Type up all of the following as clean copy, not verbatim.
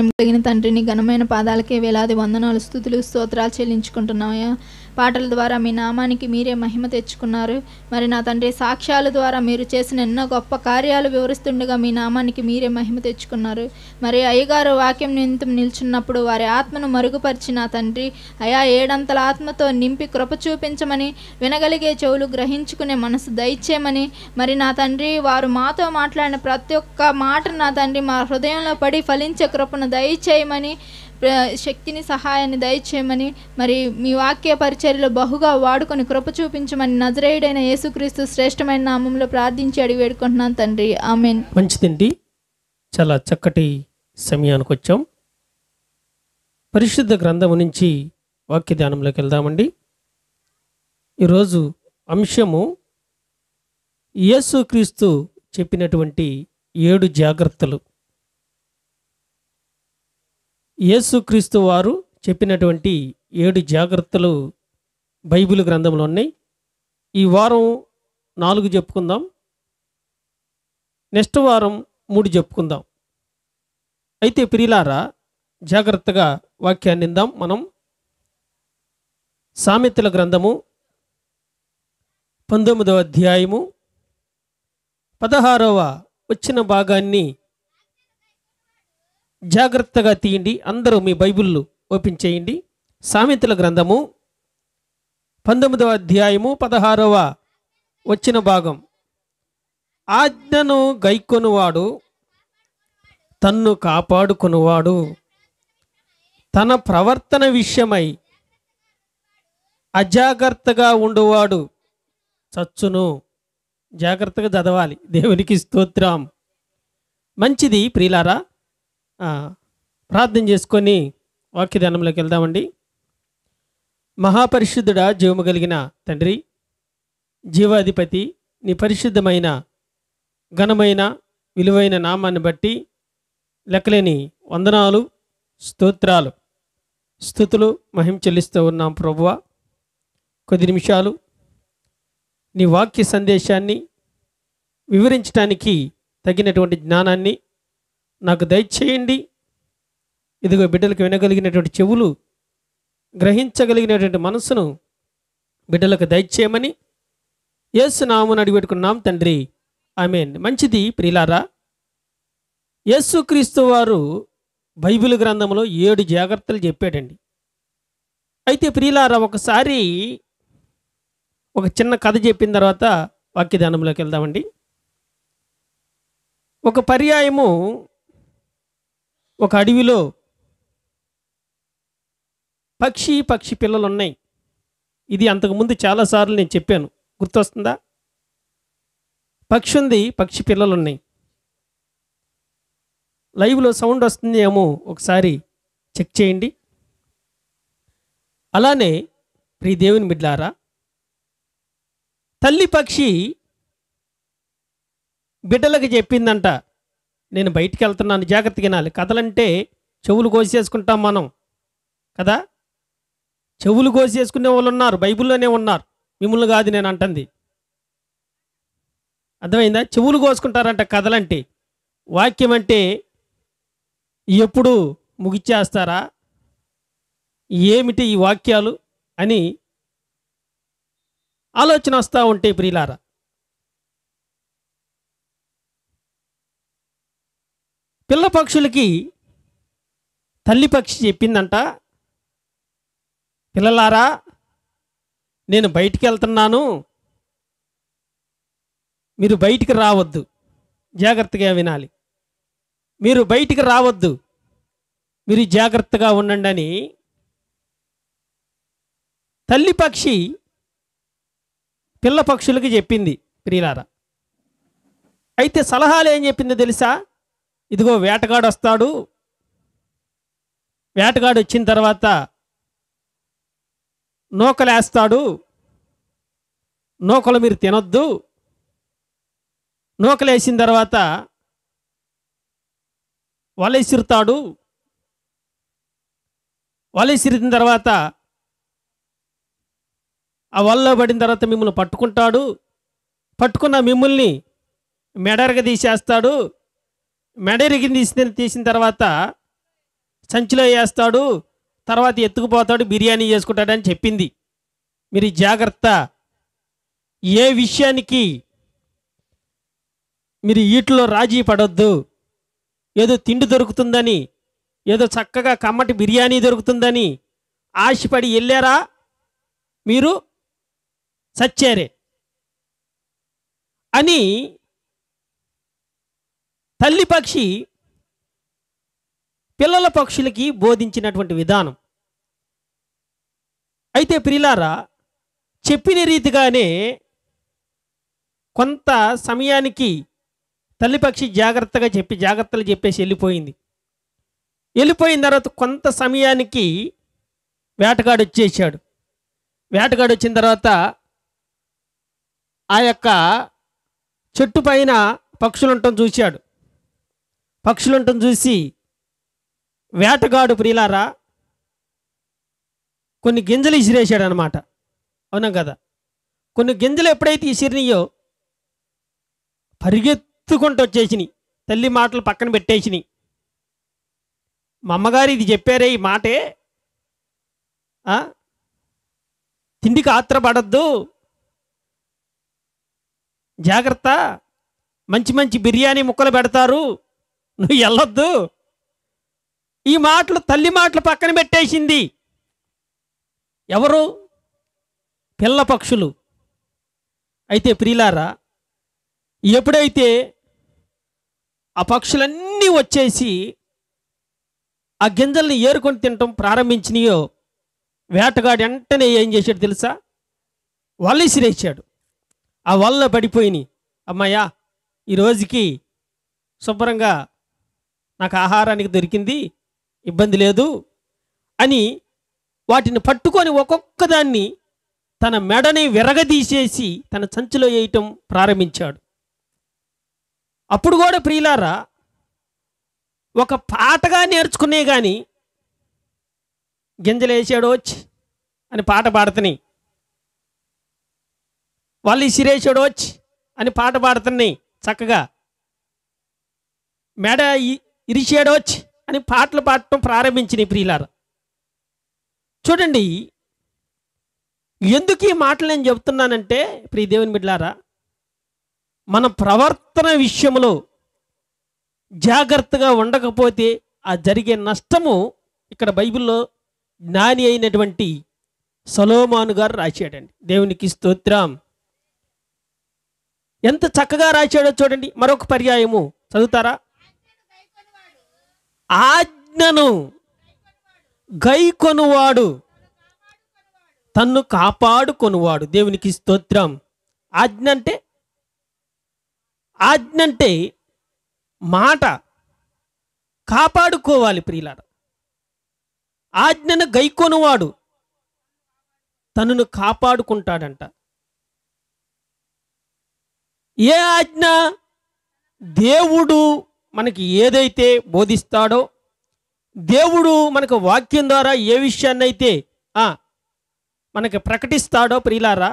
కలిగిన తండ్రిని ఘనమైన పాదాలకే వేలాది వందనాలు స్తుతులు స్తోత్రాలు చెల్లించుకుంటున్నామయ్యా. పాటల ద్వారా మీ నామానికి మీరే మహిమ తెచ్చుకున్నారు. మరి నా తండ్రి సాక్ష్యాల ద్వారా మీరు చేసిన ఎన్నో గొప్ప కార్యాలు వివరిస్తుండగా మీ నామానికి మీరే మహిమ తెచ్చుకున్నారు. మరి అయ్యగారు వాక్యం నిమిత్తం నిల్చున్నప్పుడు వారి ఆత్మను మరుగుపరిచి నా తండ్రి అయా ఏడంతల ఆత్మతో నింపి కృప చూపించమని, వినగలిగే చెవులు గ్రహించుకునే మనసు దయచేయమని, మరి నా తండ్రి వారు మాతో మాట్లాడిన ప్రతి ఒక్క మాట నా తండ్రి మా హృదయంలో పడి ఫలించే కృపను దయచేయమని, శక్తిని సహాయాన్ని దయచేయమని, మరి మీ వాక్య పరిచర్యలో బహుగా వాడుకొని కృప చూపించమని నజరేయుడైన యేసుక్రీస్తు శ్రేష్టమైన నామంలో ప్రార్థించి అడిగి వేడుకుంటున్నాను తండ్రి, ఆమేన్. మంచిదండి, చాలా చక్కటి సమయానికి వచ్చాం. పరిశుద్ధ గ్రంథము నుంచి వాక్య ధ్యానంలోకి వెళ్దామండి. ఈరోజు అంశము యేసుక్రీస్తు చెప్పినటువంటి 7 జాగ్రత్తలు. యేసుక్రీస్తు వారు చెప్పినటువంటి 7 జాగ్రత్తలు బైబిల్ గ్రంథంలో ఉన్నాయి. ఈ వారం 4 చెప్పుకుందాం, నెక్స్ట్ వారం 3 చెప్పుకుందాం. అయితే ప్రియులారా, జాగ్రత్తగా వాక్యాన్ని విందాం. మనం సామెతల గ్రంథము 19వ అధ్యాయము 16వ వచ్చిన భాగాన్ని జాగ్రత్తగా తీయండి. అందరూ మీ బైబిళ్ళు ఓపెన్ చేయండి. సామెతల గ్రంథము 19వ అధ్యాయము 16వ వచ్చిన భాగం. ఆజ్ఞను గైకొనువాడు తన్ను కాపాడుకొనువాడు, తన ప్రవర్తన విషయమై అజాగ్రత్తగా ఉండువాడు చచ్చును. జాగ్రత్తగా చదవాలి. దేవునికి స్తోత్రం. మంచిది ప్రియులారా, ప్రార్థన చేసుకొని వాక్యధ్యానంలోకి వెళ్దామండి. మహాపరిశుద్ధుడా, జీవము కలిగిన తండ్రి, జీవాధిపతి, నీ పరిశుద్ధమైన ఘనమైన విలువైన నామాన్ని బట్టి లెక్కలేని వందనాలు, స్తోత్రాలు, స్తుతులు, మహిమ చెల్లిస్తూ ఉన్నాం ప్రభువా. కొద్ది నిమిషాలు నీ వాక్య సందేశాన్ని వివరించడానికి తగినటువంటి జ్ఞానాన్ని నాకు దయచేయండి. ఇదిగో బిడ్డలకు వినగలిగినటువంటి చెవులు, గ్రహించగలిగినటువంటి మనసును బిడ్డలకు దయచేయమని యేసు నామమున అడిగి పెట్టుకున్నాం తండ్రి, ఆమేన్. మంచిది ప్రియులారా, యేసుక్రీస్తు వారు బైబిల్ గ్రంథంలో 7 జాగ్రత్తలు చెప్పాడండి. అయితే ప్రియులారా, ఒకసారి ఒక చిన్న కథ చెప్పిన తర్వాత వాక్యధ్యానంలోకి వెళ్దామండి. ఒక పర్యాయము ఒక అడవిలో పక్షి పిల్లలు ఉన్నాయి. ఇది అంతకుముందు చాలాసార్లు నేను చెప్పాను, గుర్తొస్తుందా? పక్షి ఉంది, పక్షి పిల్లలు ఉన్నాయి. లైవ్లో సౌండ్ వస్తుంది ఏమో, ఒకసారి చెక్ చేయండి. అలానే ప్రియ దేవుని బిడ్డలారా, తల్లి పక్షి బిడ్డలకు చెప్పిందంట, నేను బయటికి వెళ్తున్నాను, జాగ్రత్తగా వినాలి. కథలంటే చెవులు కోసేసుకుంటాం మనం కదా. చెవులు కోసేసుకునే వాళ్ళు ఉన్నారు, బైబిల్లోనే ఉన్నారు. మిమ్మల్ని కాదు నేను అంటుంది, అర్థమైందా? చెవులు కోసుకుంటారంట కథలంటే. వాక్యం అంటే ఎప్పుడు ముగిచ్చేస్తారా, ఏమిటి ఈ వాక్యాలు అని ఆలోచన వస్తూ ఉంటే ప్రియులారా, పిల్ల పక్షులకి తల్లి పక్షి చెప్పిందంట, పిల్లలారా నేను బయటికి వెళ్తున్నాను, మీరు బయటికి రావద్దు, జాగ్రత్తగా వినాలి. మీరు బయటికి రావద్దు, మీరు జాగ్రత్తగా ఉండండి అని తల్లి పక్షి పిల్ల పక్షులకి చెప్పింది ప్రియులారా. అయితే సలహాలు ఏం చెప్పిందో తెలుసా? ఇదిగో వేటగాడు వస్తాడు, వేటగాడు వచ్చిన తర్వాత నూకలేస్తాడు, నూకలు మీరు తినొద్దు, నూకలేసిన తర్వాత వలెసిరుతాడు, వలెసిరిన తర్వాత ఆ వలలో పడిన తర్వాత మిమ్మల్ని పట్టుకుంటాడు, పట్టుకున్న మిమ్మల్ని మెడరగ తీసేస్తాడు, మెడరిగి తీసిన తర్వాత సంచిలో వేస్తాడు, తర్వాత ఎత్తుకుపోతాడు, బిర్యానీ చేసుకుంటాడని చెప్పింది. మీరు జాగ్రత్త, ఏ విషయానికి మీరు వీటిలో రాజీ పడొద్దు. ఏదో తిండి దొరుకుతుందని, ఏదో చక్కగా కమ్మటి బిర్యానీ దొరుకుతుందని ఆశపడి వెళ్ళారా, మీరు సచ్చారే అని తల్లి పక్షి పిల్లల పక్షులకి బోధించినటువంటి విధానం. అయితే ప్రియులారా, చెప్పిన రీతిగానే కొంత సమయానికి తల్లి పక్షి జాగ్రత్తగా జాగ్రత్తలు చెప్పేసి వెళ్ళిపోయింది. వెళ్ళిపోయిన తర్వాత కొంత సమయానికి వేటగాడు వచ్చేసాడు. వేటగాడు వచ్చిన తర్వాత ఆ యొక్క చెట్టు పైన పక్షులుంటం చూశాడు. పక్షులుంటం చూసి వేటగాడు ప్రియులారా కొన్ని గింజలు ఇసిరేసాడు అనమాట. అవునా కదా? కొన్ని గింజలు ఎప్పుడైతే ఇసిరినాయో పరిగెత్తుకుంటూ వచ్చేసినాయి. తల్లి మాటలు పక్కన పెట్టేసినాయి. మా అమ్మగారు ఇది చెప్పారే, ఈ మాటే, తిండికి ఆత్రపడద్దు, జాగ్రత్త, మంచి మంచి బిర్యానీ ముక్కలు పెడతారు, నువ్వు వెళ్ళొద్దు. ఈ మాటలు, తల్లి మాటలు పక్కన పెట్టేసింది. ఎవరు? పిల్ల పక్షులు. అయితే ప్రియులారా, ఎప్పుడైతే ఆ పక్షులన్నీ వచ్చేసి ఆ గింజల్ని ఏరుకొని తినటం ప్రారంభించినాయో వేటగాడు వెంటనే ఏం చేశాడు తెలుసా? వల ఇసిరేసాడు. ఆ వల్ల పడిపోయినాయి. అమ్మయ్యా, ఈ రోజుకి శుభ్రంగా నాకు ఆహారానికి దొరికింది, ఇబ్బంది లేదు అని వాటిని పట్టుకొని ఒక్కొక్క దాన్ని తన మెడని విరగదీసేసి తన సంచిలో వేయటం ప్రారంభించాడు. అప్పుడు కూడా ప్రియులారా, ఒక పాటగా నేర్చుకునే కానీ గింజలు వేసాడోచ్ అని పాట పాడుతున్నాయి, వాళ్ళు ఇసిరేసాడోచ్ అని పాట పాడుతున్నాయి, చక్కగా మెడ ఇరిసాడోచ్ అని పాటలు పాడటం ప్రారంభించినాయి. ప్రియులారా చూడండి, ఎందుకు ఈ మాటలు నేను చెబుతున్నానంటే, ప్రియ దేవుని బిడ్డలారా, మన ప్రవర్తన విషయంలో జాగ్రత్తగా ఉండకపోతే ఆ జరిగే నష్టము ఇక్కడ బైబిల్లో జ్ఞాని అయినటువంటి సొలొమోను గారు రాశాడండి. దేవునికి స్తోత్రం. ఎంత చక్కగా రాశాడో చూడండి. మరొక పర్యాయము చదువుతారా? ఆజ్ఞను గైకొనువాడు తన్ను కాపాడుకొనువాడు. దేవునికి స్తోత్రం. ఆజ్ఞ అంటే మాట, కాపాడుకోవాలి ప్రియులారా. ఆజ్ఞను గైకొనువాడు తనను కాపాడుకుంటాడంట. ఏ ఆజ్ఞ? దేవుడు మనకి ఏదైతే బోధిస్తాడో, దేవుడు మనకు వాక్యం ద్వారా ఏ విషయాన్నైతే మనకి ప్రకటిస్తాడో ప్రియులారా,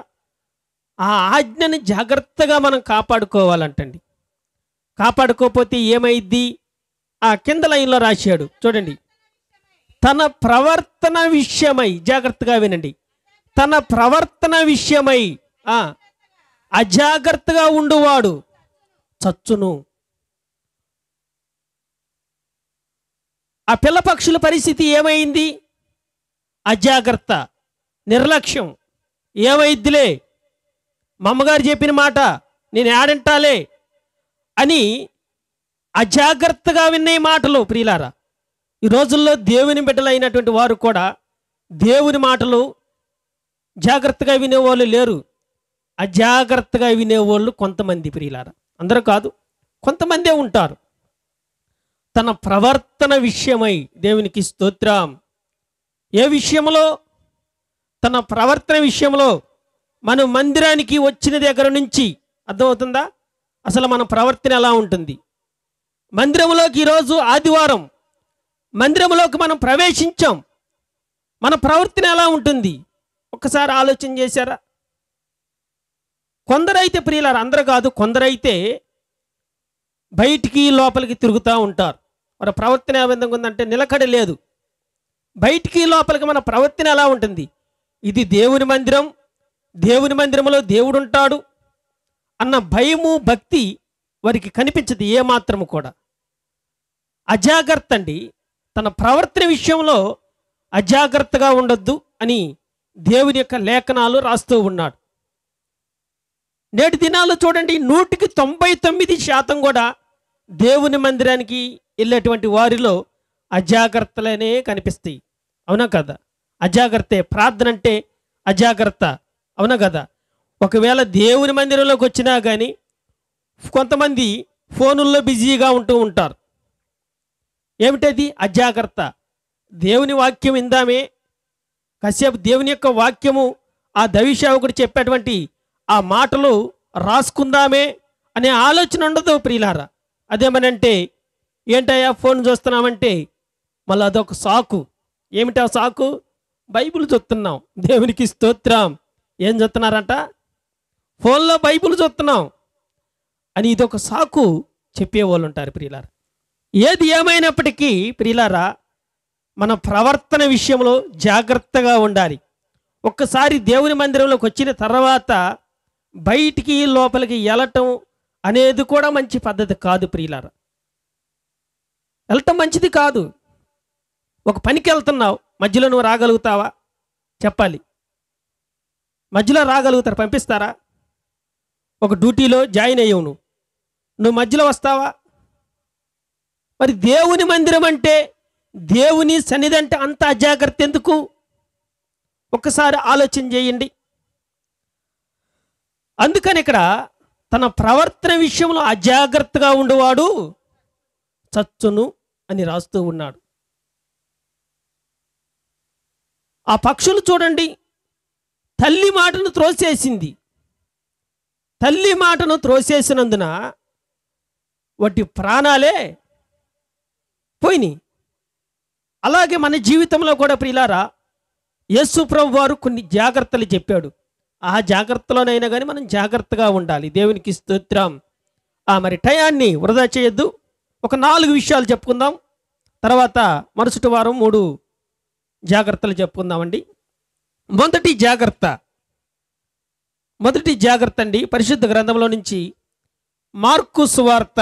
ఆ ఆజ్ఞని జాగ్రత్తగా మనం కాపాడుకోవాలంటండి. కాపాడుకోకపోతే ఏమైద్ది? ఆ కింద లైన్లో రాశాడు చూడండి. తన ప్రవర్తన విషయమై, జాగ్రత్తగా వినండి, తన ప్రవర్తన విషయమై అజాగ్రత్తగా ఉండువాడు చచ్చును. ఆ పిల్ల పక్షుల పరిస్థితి ఏమైంది? అజాగ్రత్త, నిర్లక్ష్యం. ఏమైద్దిలే, మా అమ్మగారు చెప్పిన మాట నేను ఏడంటాలే అని అజాగ్రత్తగా వినే మాటలు. ప్రియులారా, ఈ రోజుల్లో దేవుని బిడ్డలైనటువంటి వారు కూడా దేవుని మాటలు జాగ్రత్తగా వినేవాళ్ళు లేరు. అజాగ్రత్తగా వినేవాళ్ళు కొంతమంది. ప్రియులారా, అందరూ కాదు, కొంతమందే ఉంటారు. తన ప్రవర్తన విషయమై, దేవునికి స్తోత్రం. ఏ విషయంలో? తన ప్రవర్తన విషయంలో. మనం మందిరానికి వచ్చిన దగ్గర నుంచి అర్థమవుతుందా అసలు మన ప్రవర్తన ఎలా ఉంటుంది? మందిరంలోకి ఈరోజు ఆదివారం మందిరంలోకి మనం ప్రవేశించాం, మన ప్రవర్తన ఎలా ఉంటుంది ఒక్కసారి ఆలోచన చేశారా? కొందరైతే ప్రియులారా, అందరూ కాదు, కొందరైతే బయటికి లోపలికి తిరుగుతూ ఉంటారు. వారి ప్రవర్తన ఏ విధంగా ఉందంటే నిలకడ లేదు. బయటికి లోపలికి మన ప్రవర్తన ఎలా ఉంటుంది? ఇది దేవుని మందిరం, దేవుని మందిరంలో దేవుడు ఉంటాడు అన్న భయము భక్తి వారికి కనిపించదు ఏమాత్రము కూడా. అజాగ్రత్త అండి. తన ప్రవర్తన విషయంలో అజాగ్రత్తగా ఉండొద్దు అని దేవుని యొక్క లేఖనాలు రాస్తూ ఉన్నాడు. నేటి దినాల్లో చూడండి, 99% కూడా దేవుని మందిరానికి వెళ్ళేటువంటి వారిలో అజాగ్రత్తలనే కనిపిస్తాయి. అవునా కదా? అజాగ్రత్తే. ప్రార్థన అంటే అజాగ్రత్త. అవునా కదా? ఒకవేళ దేవుని మందిరంలోకి వచ్చినా కానీ కొంతమంది ఫోనుల్లో బిజీగా ఉంటూ ఉంటారు. ఏమిటది? అజాగ్రత్త. దేవుని వాక్యం ఇందామే, కాసేపు దేవుని యొక్క వాక్యము ఆ దైవసేవకుడు చెప్పేటువంటి ఆ మాటలు రాసుకుందామే అనే ఆలోచన ఉండదు ప్రియులారా. అదేమనంటే, ఏంటయ్యా ఫోన్ చూస్తున్నామంటే మళ్ళీ అదొక సాకు. ఏమిటా సాకు? బైబిల్ చూస్తున్నాం. దేవునికి స్తోత్రం. ఏం చూస్తున్నారంట? ఫోన్లో బైబిల్ చూస్తున్నాం అని ఇదొక సాకు చెప్పేవాళ్ళు ఉంటారు ప్రియులారా. ఏది ఏమైనప్పటికీ ప్రియులారా, మన ప్రవర్తన విషయంలో జాగ్రత్తగా ఉండాలి. ఒక్కసారి దేవుని మందిరంలోకి వచ్చిన తర్వాత బయటికి లోపలికి వెళ్ళటం అనేది కూడా మంచి పద్ధతి కాదు ప్రియులారా. వెళ్ళటం మంచిది కాదు. ఒక పనికి వెళ్తున్నావు, మధ్యలో నువ్వు రాగలుగుతావా? చెప్పాలి. మధ్యలో రాగలుగుతారు? పంపిస్తారా? ఒక డ్యూటీలో జాయిన్ అయ్యావు, నువ్వు మధ్యలో వస్తావా? మరి దేవుని మందిరం అంటే, దేవుని సన్నిధి అంటే అంత అజాగ్రత్త ఎందుకు? ఒక్కసారి ఆలోచన చేయండి. అందుకని ఇక్కడ తన ప్రవర్తన విషయంలో అజాగ్రత్తగా ఉండేవాడు చచ్చును అని రాస్తూ ఉన్నాడు. ఆ పక్షులు చూడండి, తల్లి మాటను త్రోసేసింది. తల్లి మాటను త్రోసేసినందున వాటి ప్రాణాలే పోయినాయి. అలాగే మన జీవితంలో కూడా ప్రియులారా, యేసు ప్రభు వారు కొన్ని జాగ్రత్తలు చెప్పాడు. ఆ జాగ్రత్తలోనైనా కానీ మనం జాగ్రత్తగా ఉండాలి. దేవునికి స్తోత్రం. మరి టయాన్ని వృధా చేయొద్దు. ఒక 4 విషయాలు చెప్పుకుందాం. తర్వాత మరుసటి వారం 3 జాగ్రత్తలు చెప్పుకుందామండి. మొదటి జాగ్రత్త అండి, పరిశుద్ధ గ్రంథంలో నుంచి మార్కు సువార్త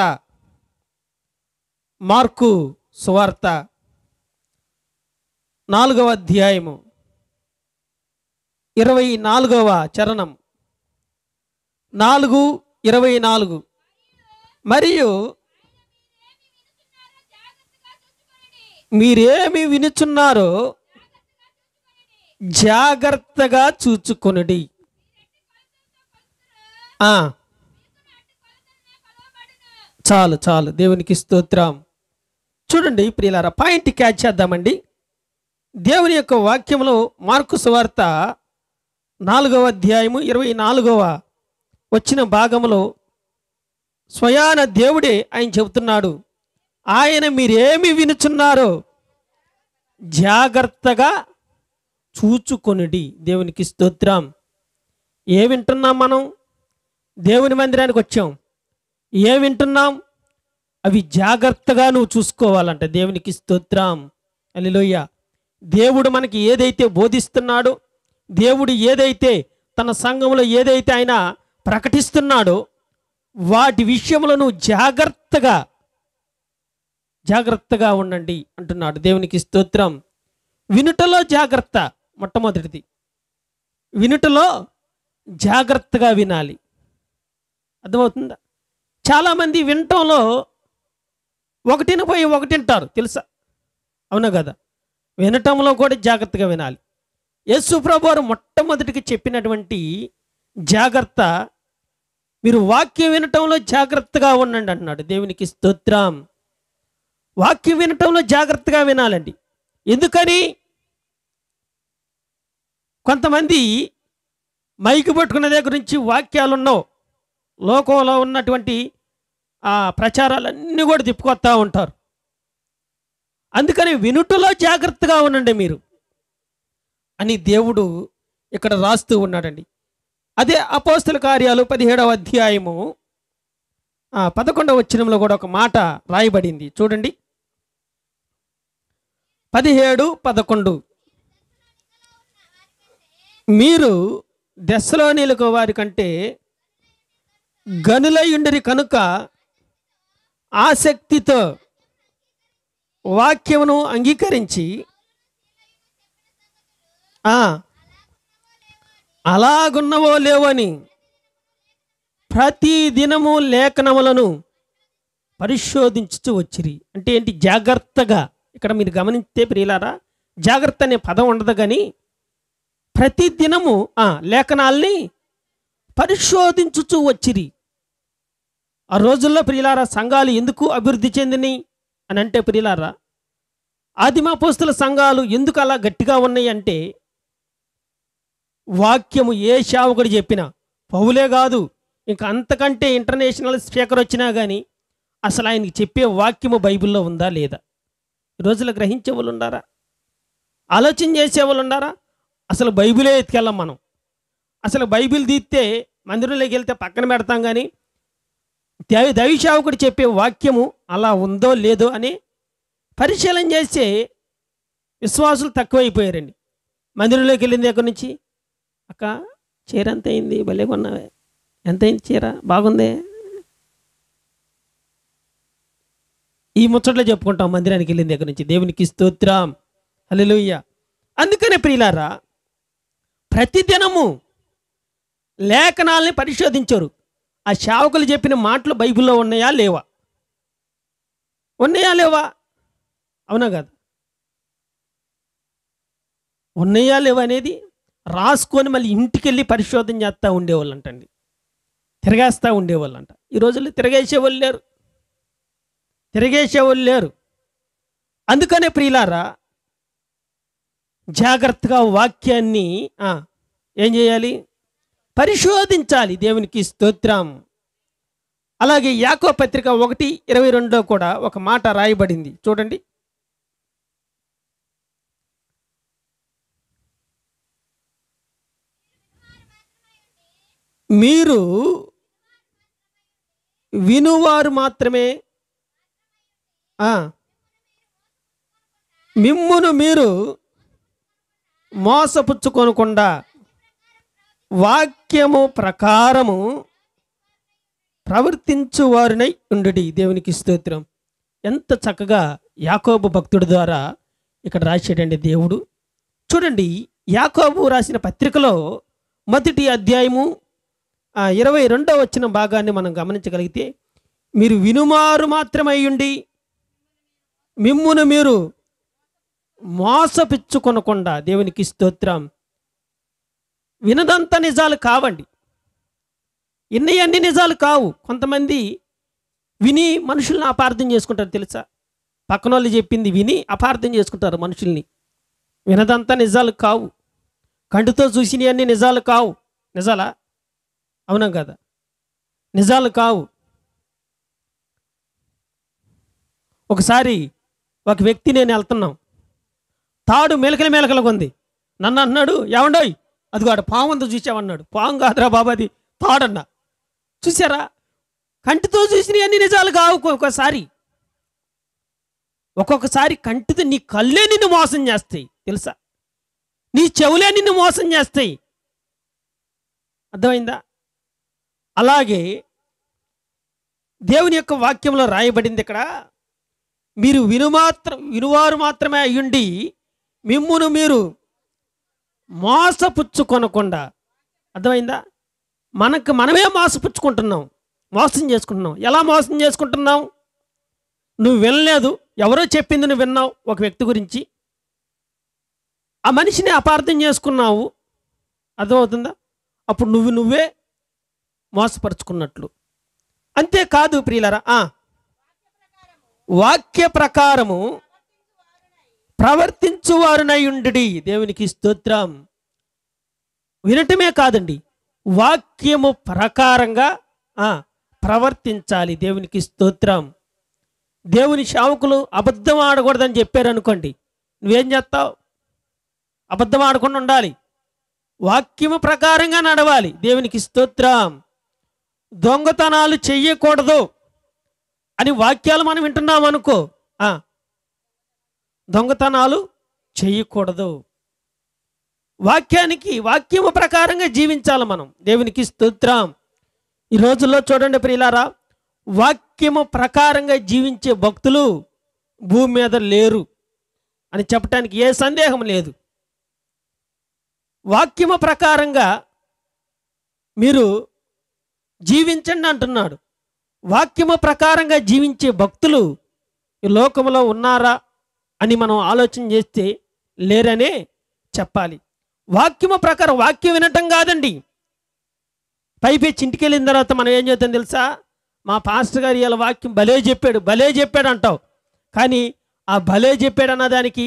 4వ అధ్యాయము 24వ చరణం 4:24. మరియు మీరేమి వినుచున్నారో జాగ్రత్తగా చూచుకొనుడి. చాలు. దేవునికి స్తోత్రం. చూడండి ప్రియులారా, పాయింట్ క్యాచ్ చేద్దామండి. దేవుని యొక్క వాక్యంలో మార్కు సువార్త 4వ అధ్యాయము 24వ వచ్చిన భాగంలో స్వయాన దేవుడే ఆయన చెబుతున్నాడు. ఆయన మీరేమి వినుచున్నారో జాగ్రత్తగా చూచుకొనుడి. దేవునికి స్తోత్రం. ఏ వింటున్నాం మనం? దేవుని మందిరానికి వచ్చాం. ఏ వింటున్నాం? అవి జాగ్రత్తగా నువ్వు చూసుకోవాలంట. దేవునికి స్తోత్రం. హల్లెలూయా. దేవుడు మనకి ఏదైతే బోధిస్తున్నాడో, దేవుడు ఏదైతే తన సంఘంలో ఏదైతే ఆయన ప్రకటిస్తున్నాడో వాటి విషయంలో నువ్వు జాగ్రత్తగా ఉండండి అంటున్నాడు. దేవునికి స్తోత్రం. వినుటలో జాగ్రత్త. మొట్టమొదటిది వినుటలో జాగ్రత్తగా వినాలి. అర్థమవుతుందా? చాలామంది వినటంలో ఒకటిని పోయి ఒకటింటారు, తెలుసా? అవునా కదా? వినటంలో కూడా జాగ్రత్తగా వినాలి. యేసు ప్రభువు వారు మొట్టమొదటికి చెప్పినటువంటి జాగ్రత్త, మీరు వాక్యం వినటంలో జాగ్రత్తగా ఉండండి అన్నాడు. దేవునికి స్తోత్రం. వాక్యం వినటంలో జాగ్రత్తగా వినాలండి. ఎందుకని? కొంతమంది మైకు పట్టుకునే దగ్గర నుంచి వాక్యాలున్నో లోకంలో ఉన్నటువంటి ఆ ప్రచారాలన్నీ కూడా తిప్పుకొస్తూ ఉంటారు. అందుకని వినుటలో జాగ్రత్తగా ఉండండి మీరు అని దేవుడు ఇక్కడ రాస్తూ ఉన్నాడండి. అదే అపోస్తల కార్యాలు 17వ అధ్యాయము 11వ వచనంలో కూడా ఒక మాట రాయబడింది. చూడండి, 17-11. మీరు దెస్సలోనీయులకు వారి కంటే గనులయుండిరి కనుక ఆసక్తితో వాక్యమును అంగీకరించి అలాగున్నవో లేవని ప్రతి దినము లేఖనములను పరిశోధించుతూ వచ్చిరి. అంటే ఏంటి? జాగ్రత్తగా. ఇక్కడ మీరు గమనిస్తే ప్రియులారా, జాగ్రత్త అనే పదం ఉండదు, కానీ ప్రతి దినము లేఖనాల్ని పరిశోధించుతూ వచ్చిరి. ఆ రోజుల్లో ప్రియులారా సంఘాలు ఎందుకు అభివృద్ధి చెందిని అని అంటే ప్రియులారా, ఆదిమపోస్తుల సంఘాలు ఎందుకు అలా గట్టిగా ఉన్నాయి అంటే, వాక్యము ఏ సేవకుడు చెప్పినా, పౌలే కాదు ఇంకా అంతకంటే ఇంటర్నేషనల్ స్పీకర్ వచ్చినా కానీ అసలు ఆయనకి చెప్పే వాక్యము బైబిల్లో ఉందా లేదా? ఈ రోజుల్లో గ్రహించే వాళ్ళు ఉండారా? ఆలోచన చేసే వాళ్ళు ఉండారా? అసలు బైబిలే ఎత్తుకెళ్ళాం మనం. అసలు బైబిల్ తీస్తే మందిరంలోకి వెళ్తే పక్కన పెడతాం, కానీ దైవసేవకుడు చెప్పే వాక్యము అలా ఉందో లేదో అని పరిశీలన చేసే విశ్వాసులు తక్కువైపోయారండి. మందిరంలోకి వెళ్ళిన దగ్గర నుంచి, అక్క చీర ఎంత అయింది, భలే కొన్నావే, ఎంత అయింది చీర, బాగుందే, ఈ ముచ్చట్లో చెప్పుకుంటాం మందిరానికి వెళ్ళిన దగ్గర నుంచి. దేవునికి స్తోత్రం, హల్లెలూయా. అందుకనే ప్రియులారా, ప్రతిదినము లేఖనాల్ని పరిశోధించారు. ఆ సేవకులు చెప్పిన మాటలు బైబిల్లో ఉన్నాయా లేవా? ఉన్నాయా లేవా? అవునా కదా? ఉన్నాయా లేవా అనేది రాసుకొని మళ్ళీ ఇంటికి వెళ్ళి పరిశోధన చేస్తూ ఉండేవాళ్ళంటండి, తిరగేస్తూ ఉండేవాళ్ళంట. ఈ రోజుల్లో తిరగేసేవాళ్ళు లేరు. అందుకనే ప్రియులారా, జాగ్రత్తగా వాక్యాన్ని ఏం చేయాలి? పరిశోధించాలి. దేవునికి స్తోత్రం. అలాగే యాకోబు పత్రిక 1:22 కూడా ఒక మాట రాయబడింది, చూడండి. మీరు వినువారు మాత్రమే, మిమ్మును మీరు మోసపుచ్చుకొనకుండా వాక్యము ప్రకారము ప్రవర్తించువారునై ఉండుడి. దేవునికి స్తోత్రం. ఎంత చక్కగా యాకోబు భక్తుడి ద్వారా ఇక్కడ రాశాడండి దేవుడు. చూడండి, యాకోబు రాసిన పత్రికలో 1వ అధ్యాయము 22వ వచనం భాగాన్ని మనం గమనించగలిగితే, మీరు వినుమారు మాత్రమై ఉండి మిమ్మును మీరు మోసపుచ్చుకొనకుండా. దేవునికి స్తోత్రం. వినదంతా నిజాలు కావండి, ఇన్నయన్నీ నిజాలు కావు. కొంతమంది విని మనుషుల్ని అపార్థం చేసుకుంటారు, తెలుసా? పక్కన వాళ్ళు చెప్పింది విని అపార్థం చేసుకుంటారు మనుషుల్ని. వినదంతా నిజాలు కావు, కంటితో చూసినవన్నీ నిజాలు కావు. నిజాలా? అవునా కదా? నిజాలు కావు. ఒకసారి ఒక వ్యక్తి, నేను వెళ్తున్నాం, తాడు మెలకలుగా ఉంది. నన్ను అన్నాడు, ఏమండోయ్ అదిగో ఆడ పాము ఉందో చూసావన్నాడు. పాము కాదురా బాబా, అది తాడన్నా. చూసారా? కంటితో చూసినవి అన్ని నిజాలు కావు. ఒక్కొక్కసారి కంటితో నీ కళ్ళే నిన్ను మోసం చేస్తాయి, తెలుసా? నీ చెవులే నిన్ను మోసం చేస్తాయి. అర్థమైందా? అలాగే దేవుని యొక్క వాక్యంలో రాయబడింది ఇక్కడ, మీరు వినువారు మాత్రమే అయ్యుండి మిమ్మును మీరు మోసపుచ్చుకొనకుండా. అర్థమైందా? మనమే మోసపుచ్చుకుంటున్నాం, మోసం చేసుకుంటున్నాం. ఎలా మోసం చేసుకుంటున్నాం? నువ్వు వినలేదు, ఎవరో చెప్పింది నువ్వు విన్నావు ఒక వ్యక్తి గురించి, ఆ మనిషిని అపార్థం చేసుకున్నావు. అర్థమవుతుందా? అప్పుడు నువ్వే మోసపరుచుకున్నట్లు. అంతేకాదు ప్రియులరా, వాక్య ప్రకారము ప్రవర్తించువారునై ఉండుడి. దేవునికి స్తోత్రం. వినటమే కాదండి, వాక్యము ప్రకారంగా ప్రవర్తించాలి. దేవునికి స్తోత్రం. దేవుని సేవకులు అబద్ధం ఆడకూడదని చెప్పారు అనుకోండి, నువ్వేం చేస్తావు? అబద్ధం ఆడకుండా ఉండాలి, వాక్యము ప్రకారంగా నడవాలి. దేవునికి స్తోత్రం. దొంగతనాలు చెయ్యకూడదు అని వాక్యాలు మనం వింటున్నాం అనుకో, దొంగతనాలు చేయకూడదు. వాక్యము ప్రకారంగా జీవించాలి మనం. దేవునికి స్తోత్రం. ఈ రోజుల్లో చూడండి ప్రియులారా, వాక్యము ప్రకారంగా జీవించే భక్తులు భూమి మీద లేరు అని చెప్పడానికి ఏ సందేహం లేదు. వాక్యము ప్రకారంగా మీరు జీవించండి అంటున్నాడు. వాక్యము ప్రకారంగా జీవించే భక్తులు ఈ లోకంలో ఉన్నారా అని మనం ఆలోచన చేస్తే లేరనే చెప్పాలి. వాక్యము ప్రకారం వాక్యం వినటం కాదండి. పైపెచ్చి ఇంటికి వెళ్ళిన తర్వాత మనం ఏం చేద్దాం తెలుసా? మా పాస్టర్ గారు ఇలా వాక్యం భలే చెప్పాడు అంటావు. కానీ ఆ భలే చెప్పాడు అన్నదానికి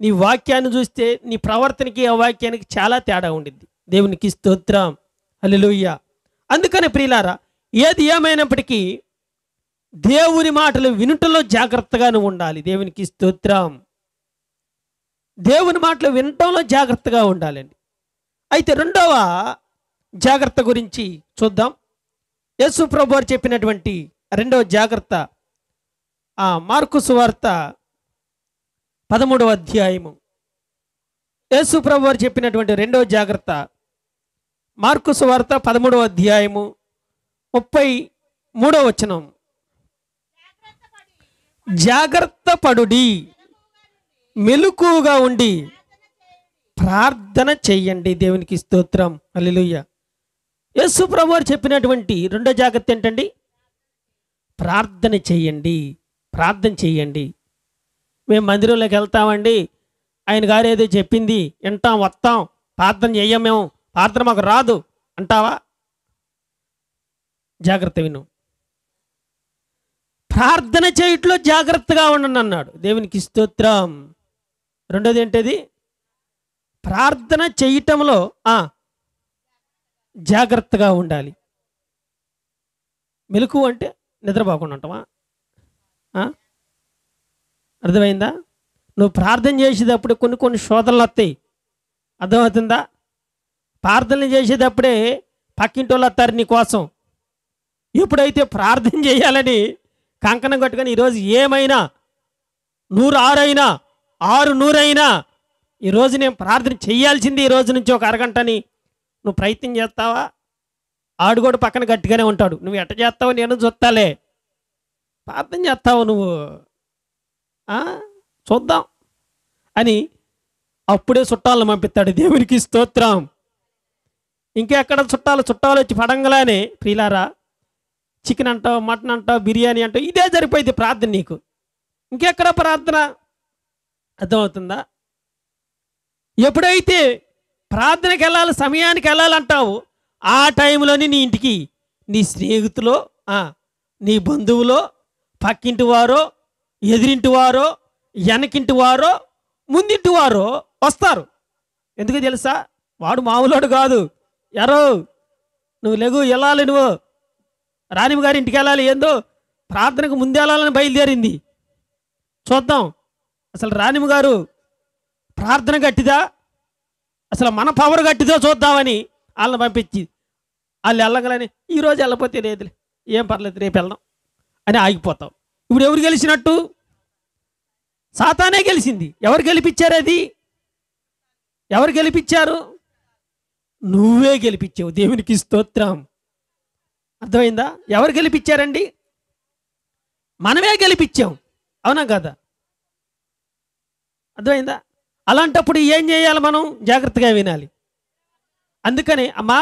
నీ వాక్యాన్ని చూస్తే నీ ప్రవర్తనకి ఆ వాక్యానికి చాలా తేడా ఉండిద్ది. దేవునికి స్తోత్రం. హల్లెలూయా. అందుకని ప్రియులారా, ఏది ఏమైనప్పటికీ దేవుని మాటలు వినుటలో జాగ్రత్తగానే ఉండాలి. దేవునికి స్తోత్రం. దేవుని మాటలు వినటంలో జాగ్రత్తగా ఉండాలండి. అయితే రెండవ జాగ్రత్త గురించి చూద్దాం. యేసు ప్రభువు వారు చెప్పినటువంటి రెండవ జాగ్రత్త మార్కు సువార్త 13వ అధ్యాయము. యేసు ప్రభువు వారు చెప్పినటువంటి రెండవ జాగ్రత్త మార్కు సువార్త 13వ అధ్యాయము 33వ వచనం. జాగ్రత్త పడుడి, మెలకువగా ఉండి ప్రార్థన చెయ్యండి. దేవునికి స్తోత్రం. హల్లెలూయా. యేసు ప్రభువు వారు చెప్పినటువంటి రెండో జాగ్రత్త ఏంటండి? ప్రార్థన చెయ్యండి. మేము మందిరంలోకి వెళ్తామండి, ఆయన గారు ఏదో చెప్పింది వింటాం, వస్తాం, ప్రార్థన చెయ్యం, మేము ప్రార్థన మాకు రాదు అంటావా? జాగ్రత్త విను. ప్రార్థన చేయట్లో జాగ్రత్తగా ఉండండి అన్నాడు. దేవునికి స్తోత్రం. రెండోది ఏంటది? ప్రార్థన చేయటంలో జాగ్రత్తగా ఉండాలి. మెలకువ అంటే నిద్రపోకుండా ఉంటావా? అర్థమైందా? నువ్వు ప్రార్థన చేసేటప్పుడు కొన్ని శోధనలు వస్తాయి. అర్థమవుతుందా? ప్రార్థన చేసేటప్పుడే పక్కింటి వాళ్ళు వస్తారు నీ కోసం. ఎప్పుడైతే ప్రార్థన చేయాలని కంకణం కట్టుకొని ఈరోజు ఏమైనా 106 అయినా 600 అయినా ఈరోజు నేను ప్రార్థన చేయాల్సింది ఈ రోజు నుంచి ఒక అరగంటని నువ్వు ప్రయత్నం చేస్తావా? ఆడు కూడా పక్కన గట్టిగానే ఉంటాడు. నువ్వు ఎట్ట చేస్తావు నేను చూస్తాలే. ప్రార్థన చేస్తావు నువ్వు, చూద్దాం అని అప్పుడే చుట్టాలను పంపిస్తాడు. దేవునికి స్తోత్రం. ఇంకెక్కడ చుట్టాలు వచ్చి పడంగలానే ప్రియులారా చికెన్ అంటావు, మటన్ అంటావు, బిర్యానీ అంటావు, ఇదే సరిపోయింది ప్రార్థన నీకు. ఇంకెక్కడ ప్రార్థన? అర్థమవుతుందా? ఎప్పుడైతే ప్రార్థనకి వెళ్ళాలి, సమయానికి వెళ్ళాలంటావు, ఆ టైంలోని నీ ఇంటికి నీ స్నేహితులో, నీ బంధువులో, పక్కింటి వారో, ఎదిరింటి వారో, వెనకింటి వారో, ముందింటి వారో వస్తారు. ఎందుకు తెలుసా? వాడు మామూలోడు కాదు. ఎరో నువ్వు లెగు వెళ్ళాలి, నువ్వు రాణిమ గారి ఇంటికి వెళ్ళాలి, ఏందో ప్రార్థనకు ముందే వెళ్ళాలని బయలుదేరింది. చూద్దాం అసలు రాణిమ గారు ప్రార్థన గట్టిదా, అసలు మన పవర్ గట్టిదో చూద్దామని వాళ్ళని పంపించి వాళ్ళు వెళ్ళగలని ఈరోజు వెళ్ళకపోతే లేదులే, ఏం పర్లేదు, రేపు వెళ్దాం అని ఆగిపోతాం. ఇప్పుడు ఎవరు గెలిచినట్టు? సాతానే గెలిచింది. ఎవరు గెలిపించారు? అది ఎవరు గెలిపించారు? నువ్వే గెలిపించావు. దేవునికి స్తోత్రం. అర్థమైందా? ఎవరు గెలిపించారండి? మనమే గెలిపించాం. అవునా కదా? అర్థమైందా? అలాంటప్పుడు ఏం చేయాలి? మనం జాగ్రత్తగా వినాలి. అందుకని అమ్మా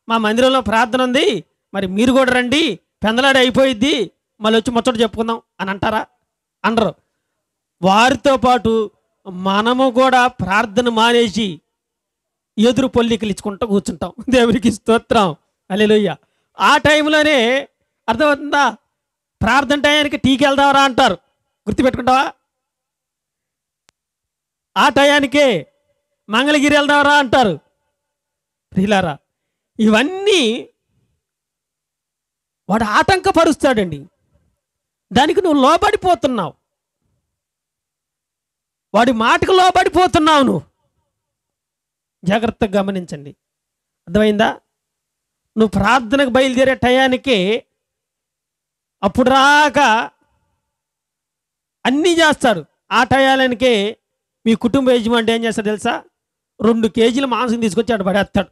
మా మందిరంలో ప్రార్థన ఉంది, మరి మీరు కూడా రండి, పెందలాడి అయిపోయిద్ది, మళ్ళీ వచ్చి ముచ్చట చెప్పుకుందాం అని అంటారా? అనరు. వారితో పాటు మనము కూడా ప్రార్థన మానేసి ఎదురు పొల్లికలు ఇచ్చుకుంటూ కూర్చుంటాం. దేవునికి స్తోత్రం. హల్లెలూయా. ఆ టైంలోనే అర్థమవుతుందా? ప్రార్థన టయానికి టీకి వెళ్దావరా అంటారు. గుర్తుపెట్టుకుంటావా? ఆ టయానికే మంగళగిరి వెళ్దావరా అంటారు. ప్రియులారా, ఇవన్నీ వాడు ఆటంకపరుస్తాడండి. దానికి నువ్వు లోబడిపోతున్నావు, వాడి మాటకు లోబడిపోతున్నావు నువ్వు. జాగ్రత్తగా గమనించండి. అర్థమైందా? నువ్వు ప్రార్థనకు బయలుదేరే టయానికి అప్పుడు రాక అన్నీ చేస్తాడు. ఆ టయాలనికే మీ కుటుంబ యజమాని ఏం చేస్తాడు తెలుసా? 2 కేజీల మాంసం తీసుకొచ్చి అటు పడేస్తాడు.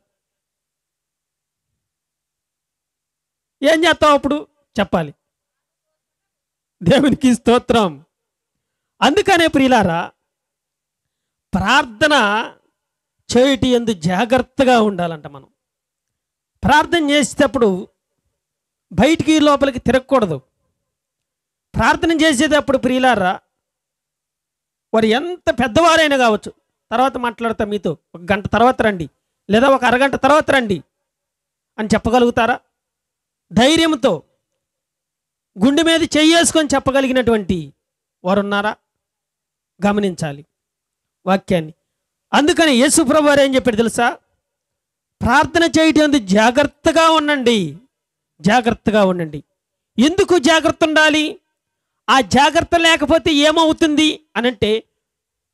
ఏం చేస్తావు అప్పుడు? చెప్పాలి. దేవునికి స్తోత్రం. అందుకనే ప్రియులారా, ప్రార్థన చేయటి యందు జాగ్రత్తగా ఉండాలంట. మనం ప్రార్థన చేసేటప్పుడు బయటికి లోపలికి తిరగకూడదు. ప్రార్థన చేసేటప్పుడు ప్రియులారా, వారు ఎంత పెద్దవారైనా కావచ్చు, తర్వాత మాట్లాడతా మీతో, 1 గంట తర్వాత రండి లేదా 1 అరగంట తర్వాత రండి అని చెప్పగలుగుతారా? ధైర్యంతో గుండె మీద చెయ్యేసుకొని చెప్పగలిగినటువంటి వారు ఉన్నారా? గమనించాలి వాక్యాన్ని. అందుకని యేసు ప్రభువు వారు ఏం చెప్పాడు తెలుసా? ప్రార్థన చేయటం జాగ్రత్తగా ఉండండి, జాగ్రత్తగా ఉండండి. ఎందుకు జాగ్రత్త ఉండాలి? ఆ జాగ్రత్త లేకపోతే ఏమవుతుంది అనంటే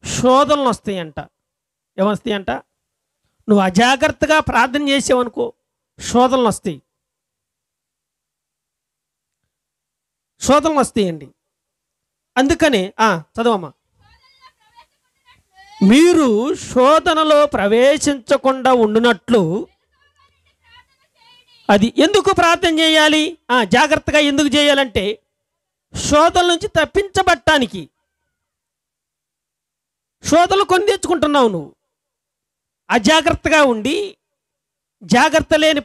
శోధనలు వస్తాయంట. ఏమొస్తాయంట? నువ్వు అజాగ్రత్తగా ప్రార్థన చేసావనుకో, శోధనలు వస్తాయి. శోధనలు వస్తాయండి. అందుకనే చదవమ్మా. మీరు శోధనలో ప్రవేశించకుండా ఉండునట్లు అది ఎందుకు ప్రార్థన చేయాలి? జాగ్రత్తగా ఎందుకు చేయాలంటే శోధనల నుంచి తప్పించబట్టానికి. శోధనలు కొని తెచ్చుకుంటున్నావు నువ్వు. అజాగ్రత్తగా ఉండి, జాగ్రత్త లేని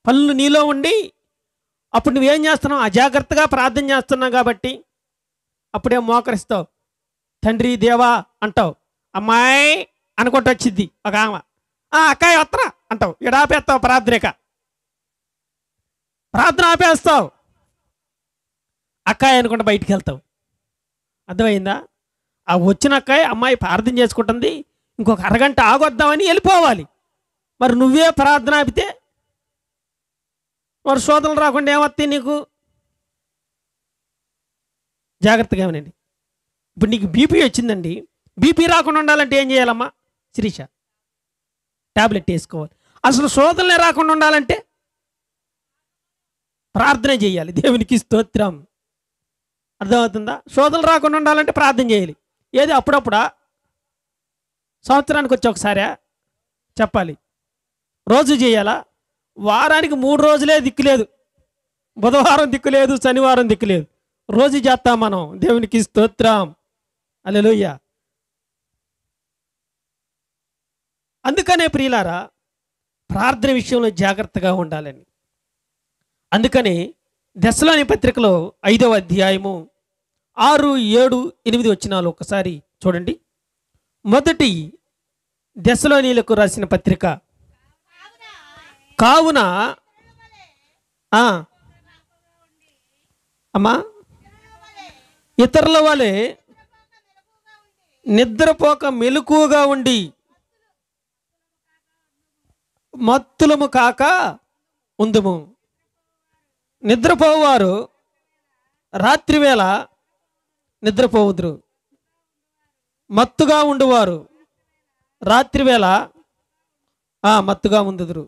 పనులు నీలో ఉండి, అప్పుడు నువ్వేం చేస్తున్నావు? అజాగ్రత్తగా ప్రార్థన చేస్తున్నావు కాబట్టి అప్పుడే మోకరిస్తావు, తండ్రి దేవా అంటావు. అమ్మాయి అనుకుంటూ వచ్చింది ఒక ఆమె, అక్కాయి వత్తరా అంటావు. ఇక్కడ ఆపేస్తావు ప్రార్థనిక, ప్రార్థన ఆపేస్తావు. అక్కాయి అనుకుంటా బయటికి వెళ్తావు. అర్థమైందా? ఆ వచ్చిన అక్కాయి అమ్మాయి ప్రార్థన చేసుకుంటుంది, ఇంకొక అరగంట ఆగొద్దామని వెళ్ళిపోవాలి. మరి నువ్వే ప్రార్థన ఆపితే మరి శోధనలు రాకుండా ఏమొస్తాయి నీకు? జాగ్రత్తగా ఏమనండి. ఇప్పుడు నీకు బీపీ వచ్చిందండి, బీపీ రాకుండా ఉండాలంటే ఏం చేయాలమ్మా శిరీష? టాబ్లెట్ వేసుకోవాలి. అసలు శోధనలే రాకుండా ఉండాలంటే ప్రార్థన చేయాలి. దేవునికి స్తోత్రం. అర్థమవుతుందా? శోధనలు రాకుండా ఉండాలంటే ప్రార్థన చేయాలి. ఏది అప్పుడప్పుడా? సంవత్సరానికి వచ్చి ఒకసారా? చెప్పాలి. రోజు చేయాలా? వారానికి 3 రోజులే దిక్కులేదు. బుధవారం దిక్కులేదు, శనివారం దిక్కులేదు, రోజు చేస్తాం మనం. దేవునికి స్తోత్రం. హల్లెలూయా. అందుకనే ప్రియులారా, ప్రార్థన విషయంలో జాగ్రత్తగా ఉండాలని. అందుకని దెస్సలోని పత్రికలో 5వ అధ్యాయము 6, 7, 8 వచనాలు ఒకసారి చూడండి. మొదటి దెస్సలోనీయులకు రాసిన పత్రిక. కావున అమ్మా, ఇతరుల వలె నిద్రపోక మెలకువగా ఉండి మత్తులము కాక ఉందుము. నిద్రపోవారు రాత్రివేళ నిద్రపోవుదురు, మత్తుగా ఉండువారు రాత్రివేళ మత్తుగా ఉందుదురు.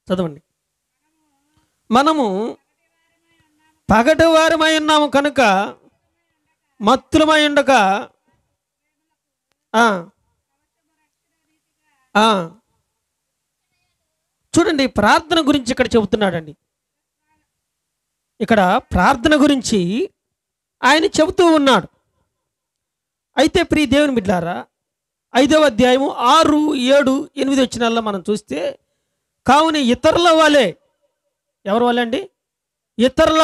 చదవండి. మనము పగటి వారమై ఉన్నాము కనుక మత్తులమై ఉండక చూడండి, ప్రార్థన గురించి ఇక్కడ చెబుతున్నాడండి. ఇక్కడ ప్రార్థన గురించి ఆయన చెబుతూ ఉన్నాడు. అయితే ప్రియ దేవుని బిడ్డలారా, 5వ అధ్యాయము 6, 7, 8 వచనాల్లో మనం చూస్తే, కావున ఇతరుల వలె, ఎవరి వలె అండి? ఇతరుల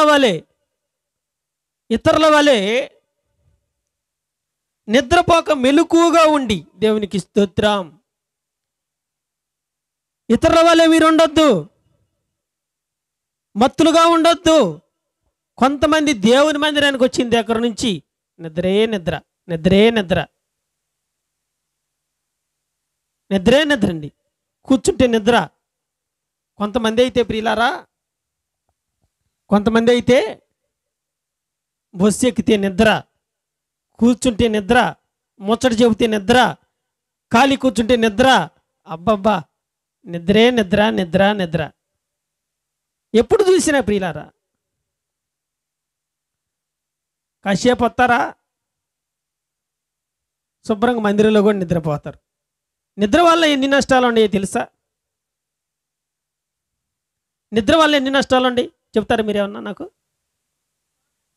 వలె నిద్రపోక మెలకువగా ఉండి. దేవునికి స్తోత్రం. ఇతరుల వలె మీరు ఉండొద్దు, మత్తులుగా ఉండొద్దు. కొంతమంది దేవుని మందిరానికి వచ్చిన దగ్గర నుంచి నిద్రే నిద్ర, నిద్రే నిద్ర, నిద్రే నిద్ర అండి. కూర్చుంటే నిద్ర. కొంతమంది అయితే ప్రియులారా, కొంతమంది అయితే బస్సు ఎక్కితే నిద్ర, కూర్చుంటే నిద్ర, ముచ్చట చెబితే నిద్ర, ఖాళీ కూర్చుంటే నిద్ర. అబ్బబ్బా, నిద్రే నిద్ర, నిద్ర నిద్ర. ఎప్పుడు చూసినా ప్రియులారా, కాసేపు వస్తారా, శుభ్రంగా మందిరంలో కూడా నిద్రపోతారు. నిద్ర వల్ల ఎన్ని నష్టాలు ఉన్నాయో తెలుసా? నిద్ర వల్ల ఎన్ని నష్టాలు ఉన్నాయి చెప్తారా మీరేమన్నా నాకు?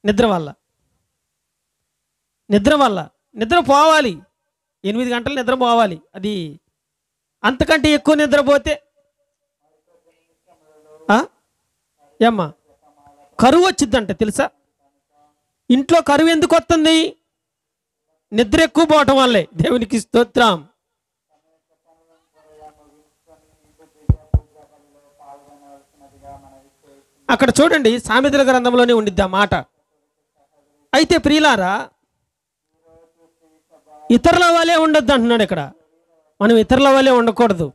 నిద్ర వల్ల నిద్ర పోవాలి, 8 గంటలు నిద్ర పోవాలి. అది అంతకంటే ఎక్కువ నిద్రపోతే ఏమ్మా కరువు వచ్చిందంట తెలుసా? ఇంట్లో కరువు ఎందుకు వస్తుంది? నిద్ర ఎక్కువ పోవటం వల్లే. దేవునికి స్తోత్రం. అక్కడ చూడండి, సామెతల గ్రంథంలోనే ఉండిద్ది ఆ మాట. అయితే ప్రియులారా, ఇతరుల వలె ఉండొద్దు అంటున్నాడు ఇక్కడ. మనం ఇతరుల వలె ఉండకూడదు.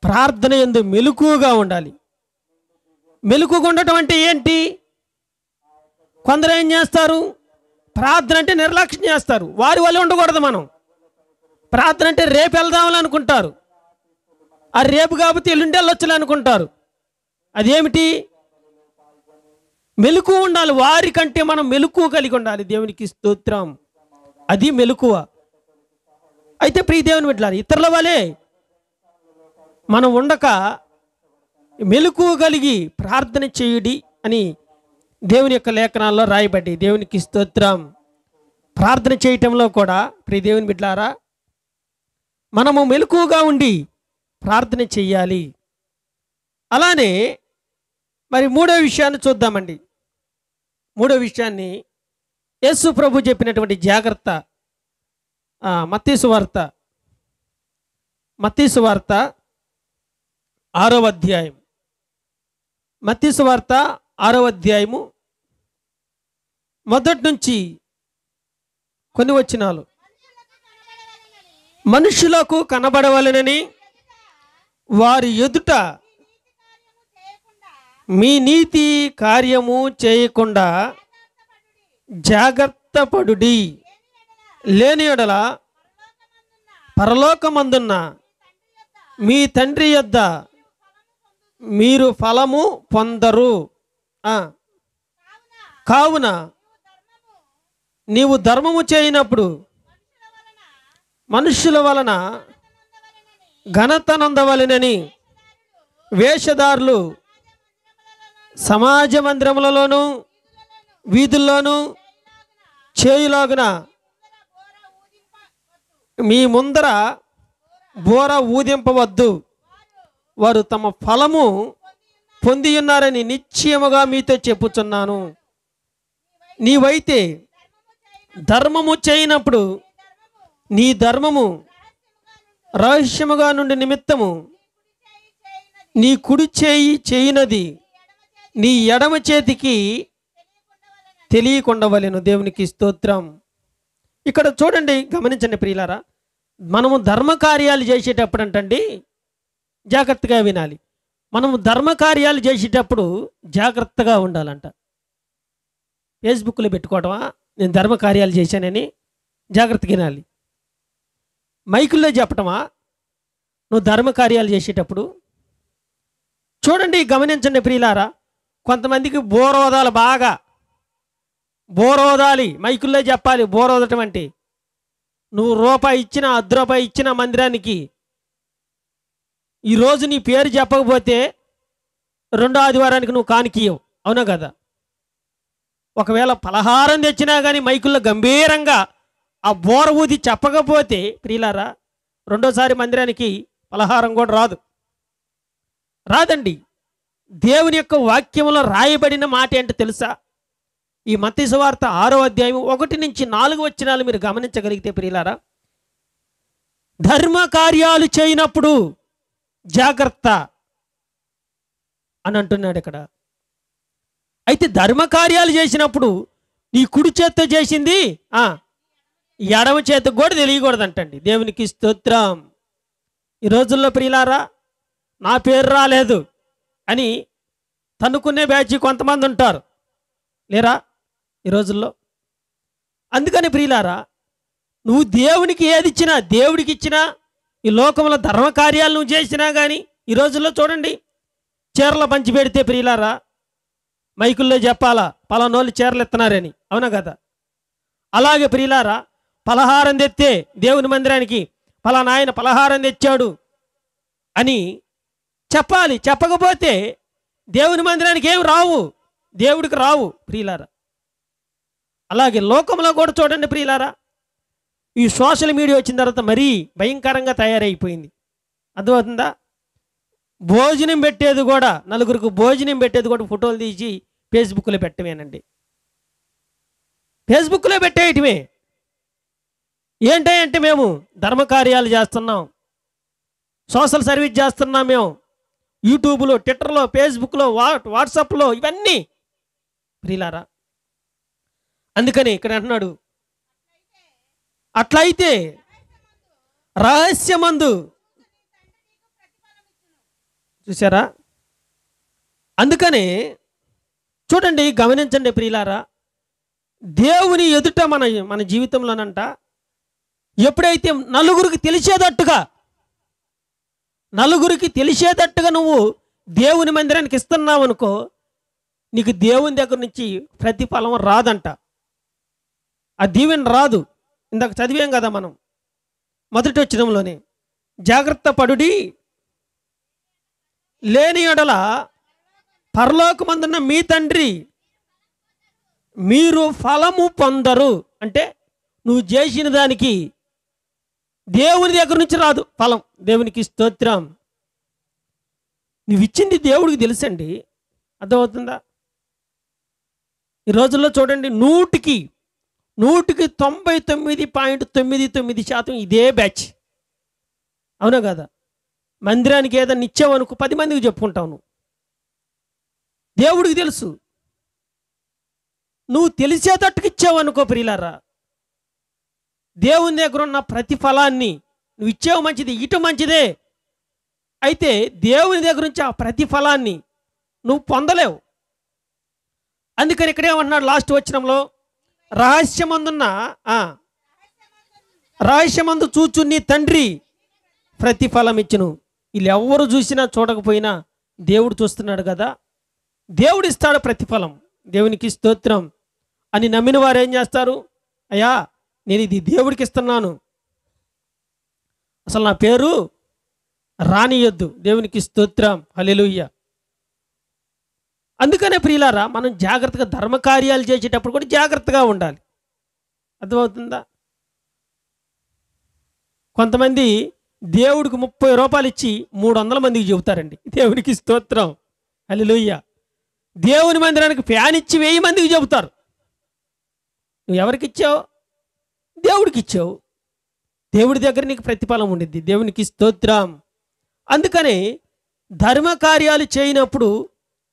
ప్రార్థన యందు మెలకువగా ఉండాలి. మెలకువగా ఉండటం అంటే ఏంటి? కొందరు ఏం చేస్తారు, ప్రార్థన అంటే నిర్లక్ష్యం చేస్తారు. వారి వల్ల ఉండకూడదు మనం. ప్రార్థన అంటే రేపు వెళ్దామని అనుకుంటారు. ఆ రేపు కాబట్టి ఎల్లుండి వెళ్ళొచ్చులే అనుకుంటారు. అదేమిటి? మెలకువ ఉండాలి. వారికంటే మనం మెలకువ కలిగి ఉండాలి. దేవునికి స్తోత్రం. అది మెలకువ. అయితే ప్రియ దేవుని బిడ్డలారా, ఇతరుల వలె మనం ఉండక మెలకువ కలిగి ప్రార్థన చేయుడి అని దేవుని యొక్క లేఖనాల్లో రాయబడి. దేవునికి స్తోత్రం. ప్రార్థన చేయటంలో కూడా ప్రియ దేవుని బిడ్డలారా, మనము మెలకువగా ఉండి ప్రార్థన చెయ్యాలి. అలానే మరి మూడో విషయాన్ని చూద్దామండి. మూడో విషయాన్ని యేసు ప్రభు చెప్పినటువంటి జాగ్రత్త. మత్తయి సువార్త 6వ అధ్యాయం. మత్తయి సువార్త 6వ అధ్యాయము మొదటి నుంచి కొన్ని వచనాలు. మనుషులకు కనబడవలెనని వారి ఎదుట మీ నీతి కార్యము చేయకుండా జాగ్రత్త పడుడి. లేని యెడల పరలోకమందున్న మీ తండ్రి యొద్ద మీరు ఫలము పొందరు. కావున నీవు ధర్మము చేయనప్పుడు మనుష్యుల వలన ఘనత నొందవలెనని వేషధారులు సమాజ మందిరములలోను వీధుల్లోనూ చేయులాగున మీ ముందర బోర ఊదింపవద్దు. వారు తమ ఫలము పొంది ఉన్నారని నిశ్చయముగా మీతో చెప్పుచున్నాను. నీవైతే ధర్మము చేయనప్పుడు నీ ధర్మము రహస్యముగా నుండి నిమిత్తము నీ కుడి చేయి చేయినది నీ ఎడమ చేతికి తెలియకుండవలెను. దేవునికి స్తోత్రం. ఇక్కడ చూడండి, గమనించండి ప్రియులారా, మనము ధర్మకార్యాలు చేసేటప్పుడు అంటండి జాగ్రత్తగా వినాలి. మనము ధర్మకార్యాలు చేసేటప్పుడు జాగ్రత్తగా ఉండాలంట. ఫేస్బుక్లో పెట్టుకోవటమా నేను ధర్మకార్యాలు చేశానని? జాగ్రత్తగా వినాలి. మైకుల్లో చెప్పటమా నువ్వు ధర్మకార్యాలు చేసేటప్పుడు? చూడండి, గమనించండి ప్రియులారా, కొంతమందికి బోరోదాలు బాగా బోరోదాలి, మైకుల్లో చెప్పాలి. బోరోదటం అంటే నువ్వు రూపాయి ఇచ్చిన 10 రూపాయి ఇచ్చిన మందిరానికి ఈరోజు నీ పేరు చెప్పకపోతే 2వ ఆదివారానికి నువ్వు కానికీయవు. అవునా కదా? ఒకవేళ పలహారం తెచ్చినా కానీ మైకుల్లో గంభీరంగా ఆ బోర ఊది చెప్పకపోతే ప్రియులారా, 2వసారి మందిరానికి పలహారం కూడా రాదండి. దేవుని యొక్క వాక్యంలో రాయబడిన మాట ఏంటో తెలుసా? ఈ మత్తయి సువార్త 6వ అధ్యాయం 1 నుంచి 4 వచనాలు మీరు గమనించగలిగితే ప్రియులారా, ధర్మ కార్యాలు చేయనప్పుడు జాగ్రత్త అని అంటున్నాడు ఇక్కడ. అయితే ధర్మ కార్యాలు చేసినప్పుడు నీ కుడి చేత్తో చేసింది ఎడమ చేతికి కూడా తెలియకూడదంటండి. దేవునికి స్తోత్రం. ఈ రోజుల్లో ప్రియులారా, నా పేరు రాలేదు అని తన్నుకునే బ్యాచ్ కొంతమంది ఉంటారు, లేరా ఈ రోజుల్లో? అందుకని ప్రియులారా, నువ్వు దేవునికి ఏది ఇచ్చినా, దేవుడికి ఇచ్చినా, ఈ లోకంలో ధర్మకార్యాలు నువ్వు చేసినా కానీ ఈ రోజుల్లో చూడండి, చీరలు పంచి పెడితే ప్రియులారా మైకుల్లో చెప్పాలా పలానోళ్ళు చీరలు ఇస్తున్నారని. అవునా కదా? అలాగే ప్రియులారా, పలహారం తెస్తే దేవుని మందిరానికి పలానా ఆయన పలహారం తెచ్చాడు అని చెప్పాలి. చెప్పకపోతే దేవుని మందిరానికి ఏం రావు, దేవుడికి రావు ప్రియులారా. అలాగే లోకంలో కూడా చూడండి ప్రియులారా, ఈ సోషల్ మీడియా వచ్చిన తర్వాత మరీ భయంకరంగా తయారైపోయింది. అర్థమవుతుందా? భోజనం పెట్టేది కూడా, నలుగురికి భోజనం పెట్టేది కూడా ఫోటోలు తీసి ఫేస్బుక్లో పెట్టమేనండి. ఫేస్బుక్లో పెట్టేయటమే. ఏంటంటే మేము ధర్మకార్యాలు చేస్తున్నాం, సోషల్ సర్వీస్ చేస్తున్నాం, మేము యూట్యూబ్లో, ట్విట్టర్లో, ఫేస్బుక్లో, వాట్సాప్లో ఇవన్నీ ప్రియులారా. అందుకని ఇక్కడ అంటున్నాడు, అట్లయితే రహస్యమందు. చూసారా? అందుకని చూడండి, గమనించండి ప్రియులారా, దేవుని ఎదుట మన జీవితంలోనంట ఎప్పుడైతే నలుగురికి తెలిసేటట్టుగా నువ్వు దేవుని మందిరానికి ఇస్తున్నావు అనుకో, నీకు దేవుని దగ్గర నుంచి ప్రతిఫలం రాదంట. ఆ దీవెన రాదు. ఇందాక చదివాం కదా మనం మొదటి వచనంలోనే, జాగ్రత్త పడుడి, లేని ఎడల పరలోకమందున్న మీ తండ్రి మీరు ఫలము పొందరు. అంటే నువ్వు చేసిన దానికి దేవుని దగ్గర నుంచి రాదు ఫలం. దేవునికి స్తోత్రం. నువ్వు ఇచ్చింది దేవుడికి తెలుసండి. అర్థమవుతుందా? ఈ రోజుల్లో చూడండి, 100కి 99.99% ఇదే బ్యాచ్. అవునా కదా? మందిరానికి ఏదైనా ఇచ్చావనుకో 10 మందికి చెప్పుకుంటావు. నువ్వు దేవుడికి తెలుసు. నువ్వు తెలిసేటట్టుకు ఇచ్చావనుకో ప్రియులారా, దేవుని దగ్గర ఉన్న ప్రతిఫలాన్ని నువ్వు ఇచ్చావు, మంచిది, ఇటు మంచిదే. అయితే దేవుని దగ్గర నుంచి ఆ ప్రతిఫలాన్ని నువ్వు పొందలేవు. అందుకని ఇక్కడేమన్నాడు లాస్ట్ వచనంలో, రహస్యమందు చూచు నీ తండ్రి ప్రతిఫలం ఇచ్చును. వీళ్ళు ఎవరు చూసినా చూడకపోయినా దేవుడు చూస్తున్నాడు కదా, దేవుడు ఇస్తాడు ప్రతిఫలం. దేవునికి స్తోత్రం అని నమ్మిన వారు ఏం చేస్తారు? అయ్యా, నేను ఇది దేవుడికి ఇస్తున్నాను, అసలు నా పేరు రానియొద్దు. దేవునికి స్తోత్రం, హల్లెలూయా. అందుకనే ప్రియులారా, మనం జాగ్రత్తగా ధర్మకార్యాలు చేసేటప్పుడు కూడా జాగ్రత్తగా ఉండాలి. అర్థమవుతుందా? కొంతమంది దేవుడికి 30 రూపాయలు ఇచ్చి 300 మందికి చెబుతారండి. దేవునికి స్తోత్రం, హల్లెలూయా. దేవుని మందిరానికి ఫ్యాన్ ఇచ్చి 1000 మందికి చెబుతారు. నువ్వు ఎవరికి ఇచ్చావు? దేవుడికి ఇచ్చావు. దేవుడి దగ్గర నీకు ప్రతిఫలం ఉండిద్ది. దేవునికి స్తోత్రం. అందుకని ధర్మకార్యాలు చేయనప్పుడు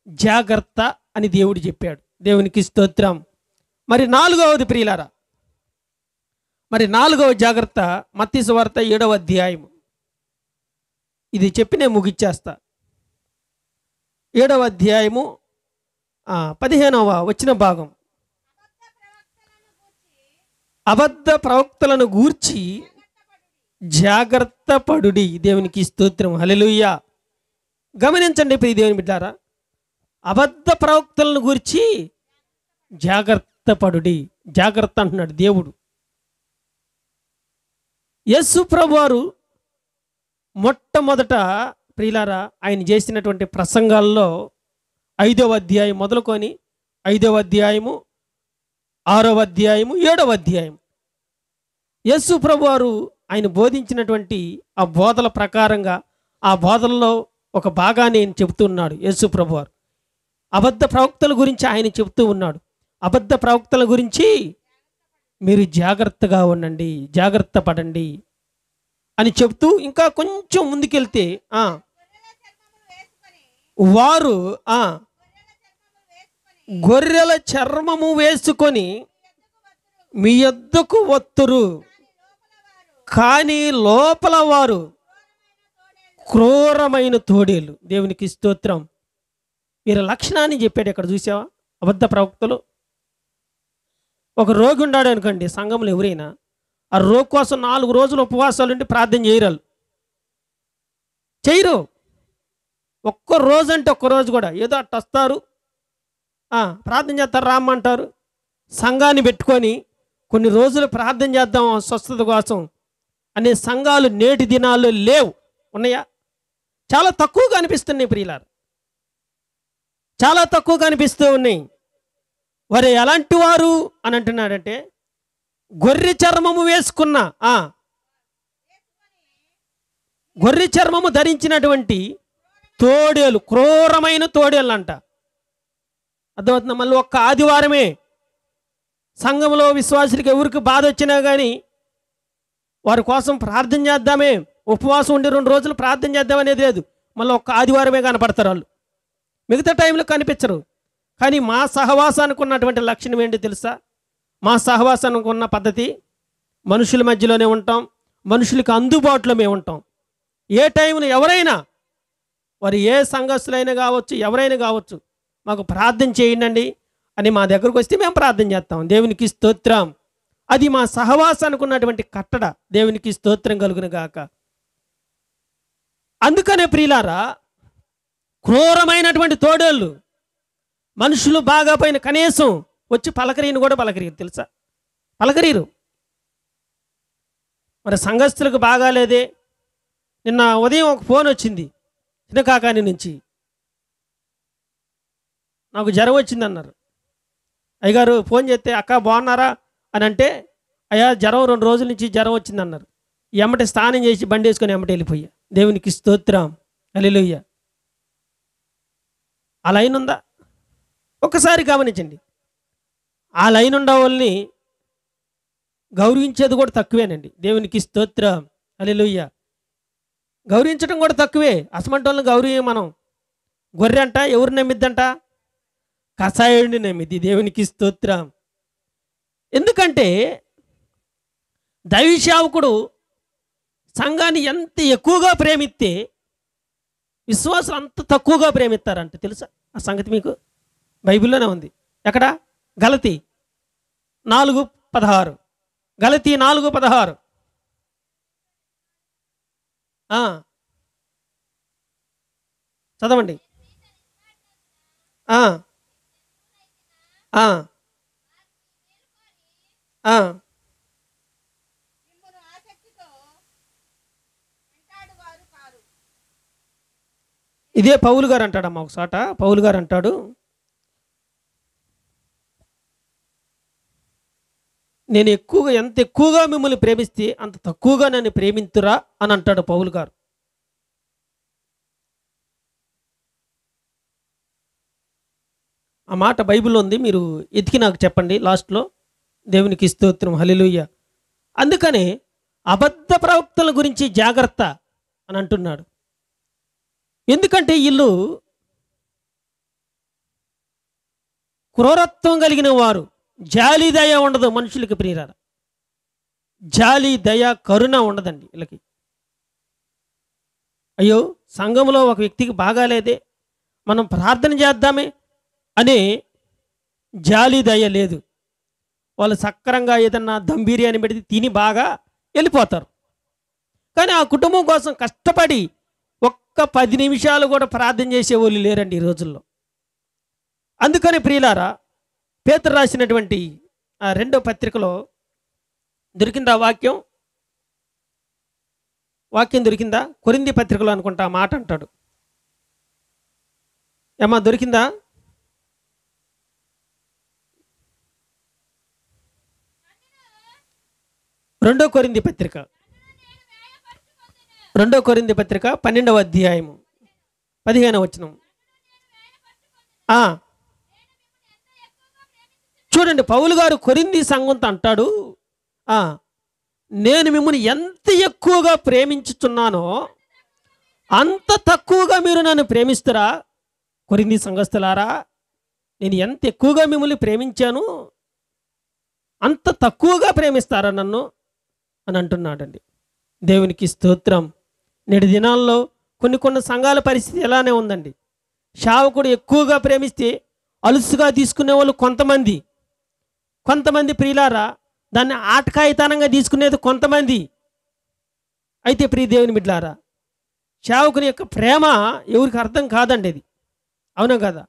జాగ్రత్త అని దేవుడు చెప్పాడు. దేవునికి స్తోత్రం. మరి 4వది ప్రియులారా, మరి 4వ జాగ్రత్త మత్తయి సువార్త 7వ అధ్యాయము. ఇది చెప్పి నేను ముగిచ్చేస్తా. 7వ అధ్యాయము 15వ వచన భాగం. అబద్ధ ప్రవక్తలను గూర్చి జాగ్రత్త పడుడి. దేవునికి స్తోత్రం, హల్లెలూయా. గమనించండి ప్రియ దేవుని బిడ్డారా, అబద్ధ ప్రవక్తలను గురించి జాగ్రత్త పడుడి. జాగ్రత్త అంటున్నాడు దేవుడు. యేసు ప్రభువారు మొట్టమొదట ప్రియులారా ఆయన చేసినటువంటి ప్రసంగాల్లో 5వ అధ్యాయం మొదలుకొని 5వ అధ్యాయము, 6వ అధ్యాయము, 7వ అధ్యాయం యేసు ప్రభువారు ఆయన బోధించినటువంటి ఆ బోధల ప్రకారంగా ఆ బోధనలో ఒక భాగాన్ని ఆయన చెబుతున్నాడు. యేసు ప్రభువారు అబద్ధ ప్రవక్తల గురించి ఆయన చెబుతూ ఉన్నాడు. అబద్ధ ప్రవక్తల గురించి మీరు జాగ్రత్తగా ఉండండి, జాగ్రత్త పడండి అని చెప్తూ ఇంకా కొంచెం ముందుకెళ్తే వారు గొర్రెల చర్మము వేసుకొని మీ యొద్దకు వత్తురు, కానీ లోపల వారు క్రూరమైన తోడేలు. దేవునికి స్తోత్రం. వీరి లక్షణాన్ని చెప్పాడు ఇక్కడ. చూసావా? అబద్ధ ప్రవక్తలు. ఒక రోగి ఉన్నాడు అనుకోండి సంఘంలో, ఎవరైనా ఆ రోగి కోసం 4 రోజులు ఉపవాసాలు ఉండి ప్రార్థన చేయరు. ఒక్క రోజు అంటే ఒక్క రోజు కూడా ఏదో అట్ట వస్తారు, ప్రార్థన చేస్తారు, రామ్మంటారు. సంఘాన్ని పెట్టుకొని కొన్ని రోజులు ప్రార్థన చేద్దాం స్వస్థత కోసం అనే సంఘాలు నేటి దినాల్లో లేవు. ఉన్నాయా? చాలా తక్కువగా అనిపిస్తున్నాయి ప్రియులారు, చాలా తక్కువగా అనిపిస్తూ ఉన్నాయి. వారు ఎలాంటి వారు అని అంటున్నాడంటే, గొర్రె చర్మము వేసుకున్న గొర్రె చర్మము ధరించినటువంటి తోడేలు, క్రూరమైన తోడేళ్ళు అంట. అర్థమవుతుందా? మళ్ళీ ఒక్క ఆదివారమే సంఘంలో విశ్వాసులకి ఎవరికి బాధ వచ్చినా కానీ వారి కోసం ప్రార్థన చేద్దామే, ఉపవాసం ఉండి 2 రోజులు ప్రార్థన చేద్దాం అనేది లేదు. మళ్ళీ ఒక్క ఆదివారమే కనపడతారు వాళ్ళు, మిగతా టైంలో కనిపించరు. కానీ మా సహవాసానికి ఉన్నటువంటి లక్షణం ఏంటి తెలుసా? మా సహవాసానికి ఉన్న పద్ధతి, మనుషుల మధ్యలోనే ఉంటాం, మనుషులకు అందుబాటులో మేము ఉంటాం. ఏ టైంలో ఎవరైనా, వారు ఏ సంఘస్థులైనా కావచ్చు, ఎవరైనా కావచ్చు, మాకు ప్రార్థన చేయండి అని మా దగ్గరకు వస్తే మేము ప్రార్థన చేస్తాం. దేవునికి స్తోత్రం. అది మా సహవాసానికి ఉన్నటువంటి కట్టడ. దేవునికి స్తోత్రం కలుగును గాక. అందుకనే ప్రియులారా, క్రూరమైనటువంటి తోడేళ్ళు మనుషులు బాగా పైన కనీసం వచ్చి పలకరీని కూడా పలకరీరు తెలుసా? పలకరీరు. మరి సంఘస్థులకు బాగాలేదే. నిన్న ఉదయం ఒక ఫోన్ వచ్చింది చిన్నకాకాని నుంచి, నాకు జ్వరం వచ్చిందన్నారు. అయ్యగారు ఫోన్ చేస్తే, అక్క బాగున్నారా అని అంటే, అయ్యా జ్వరం 2 రోజుల నుంచి జ్వరం వచ్చిందన్నారు. ఎమ్మటి స్నానం చేసి బండి వేసుకొని ఎమ్మటి వెళ్ళిపోయా. దేవునికి స్తోత్రం, హల్లెలూయా. ఆ లైన్ ఉందా? ఒక్కసారి గమనించండి. ఆ లైన్ ఉండే వాళ్ళని గౌరవించేది కూడా తక్కువేనండి. దేవునికి స్తోత్రం, హల్లెలూయా. గౌరవించడం కూడా తక్కువే. అసమంటి వాళ్ళని గౌరవం మనం. గొర్రె అంట ఎవరు నమ్మిద్దంట? కషాయుడిని నమ్మిద్ది. దేవునికి స్తోత్రం. ఎందుకంటే దైవసేవకుడు సంఘాన్ని ఎంత ఎక్కువగా ప్రేమిస్తే విశ్వాసులు అంత తక్కువగా ప్రేమిస్తారంట. తెలుసా ఆ సంగతి మీకు? బైబిల్లోనే ఉంది. ఎక్కడ? గలతీ 4:16. గలతీ 4:16. చదవండి. ఇదే పౌలు గారు అంటాడమ్మా ఒకసాట. పౌలు గారు అంటాడు, నేను ఎంత ఎక్కువగా మిమ్మల్ని ప్రేమిస్తే అంత తక్కువగా నన్ను ప్రేమింతురా అని అంటాడు పౌలు గారు. ఆ మాట బైబిల్లో ఉంది, మీరు ఎతికి నాకు చెప్పండి లాస్ట్లో. దేవునికి స్తోత్రం, హల్లెలూయా. అందుకనే అబద్ధ ప్రవక్తల గురించి జాగ్రత్త అని అంటున్నాడు. ఎందుకంటే వీళ్ళు క్రూరత్వం కలిగిన వారు. జాలి దయ ఉండదు మనుషులకి ప్రియులారా. జాలి దయ కరుణ ఉండదండి వీళ్ళకి. అయ్యో సంఘంలో ఒక వ్యక్తికి బాగాలేదే, మనం ప్రార్థన చేద్దామే అనే జాలి దయ లేదు. వాళ్ళు సక్రంగా ఏదన్నా దమ్ బిర్యానీ పెడితే తిని బాగా వెళ్ళిపోతారు. కానీ ఆ కుటుంబం కోసం కష్టపడి ఒక్క 10 నిమిషాలు కూడా ప్రార్థన చేసేవాళ్ళు లేరండి ఈ రోజుల్లో. అందుకని ప్రియులారా, పేతురు రాసినటువంటి ఆ 2వ పత్రికలో దొరికిందా వాక్యం దొరికిందా? కొరింథీ పత్రికలో అనుకుంటా ఆ మాట అంటాడు. ఏమా దొరికిందా? రెండో కొరింథీ పత్రిక 12వ అధ్యాయము 15వ వచనం. చూడండి, పౌలు గారు కొరింథీ సంఘంతో అంటాడు, నేను మిమ్మల్ని ఎంత ఎక్కువగా ప్రేమించుచున్నానో అంత తక్కువగా మీరు నన్ను ప్రేమిస్తారా? కొరింథీ సంఘస్థులారా, నేను ఎంత ఎక్కువగా మిమ్మల్ని ప్రేమించాను అంత తక్కువగా ప్రేమిస్తారా నన్ను అని అంటున్నాడండి. దేవునికి స్తోత్రం. నేటి దినాల్లో కొన్ని సంఘాల పరిస్థితి ఎలానే ఉందండి. సేవకుడు ఎక్కువగా ప్రేమిస్తే అలుసుగా తీసుకునే వాళ్ళు కొంతమంది ప్రియులారా, దాన్ని ఆటకాయితనంగా తీసుకునేది కొంతమంది. అయితే ప్రియ దేవుని బిడ్డలారా, సేవకుని యొక్క ప్రేమ ఎవరికి అర్థం కాదండి అది. అవునా కదా?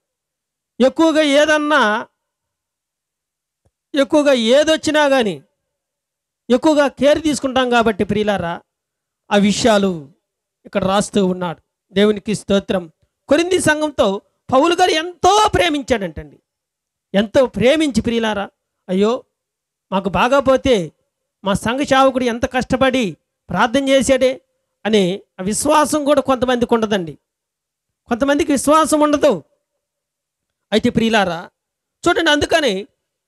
ఎక్కువగా ఏదొచ్చినా కానీ ఎక్కువగా కేర్ తీసుకుంటాం కాబట్టి ప్రియులారా ఆ విషయాలు ఇక్కడ రాస్తూ ఉన్నాడు. దేవునికి స్తోత్రం. కొరింథీ సంఘంతో పౌలు గారు ఎంతో ప్రేమించాడంటండి. ఎంతో ప్రేమించి ప్రియులారా, అయ్యో మాకు బాగాపోతే మా సంఘ సేవకుడు ఎంత కష్టపడి ప్రార్థన చేశాడే అనే ఆ విశ్వాసం కూడా కొంతమందికి ఉండదండి. కొంతమందికి విశ్వాసం ఉండదు. అయితే ప్రియులారా చూడండి, అందుకని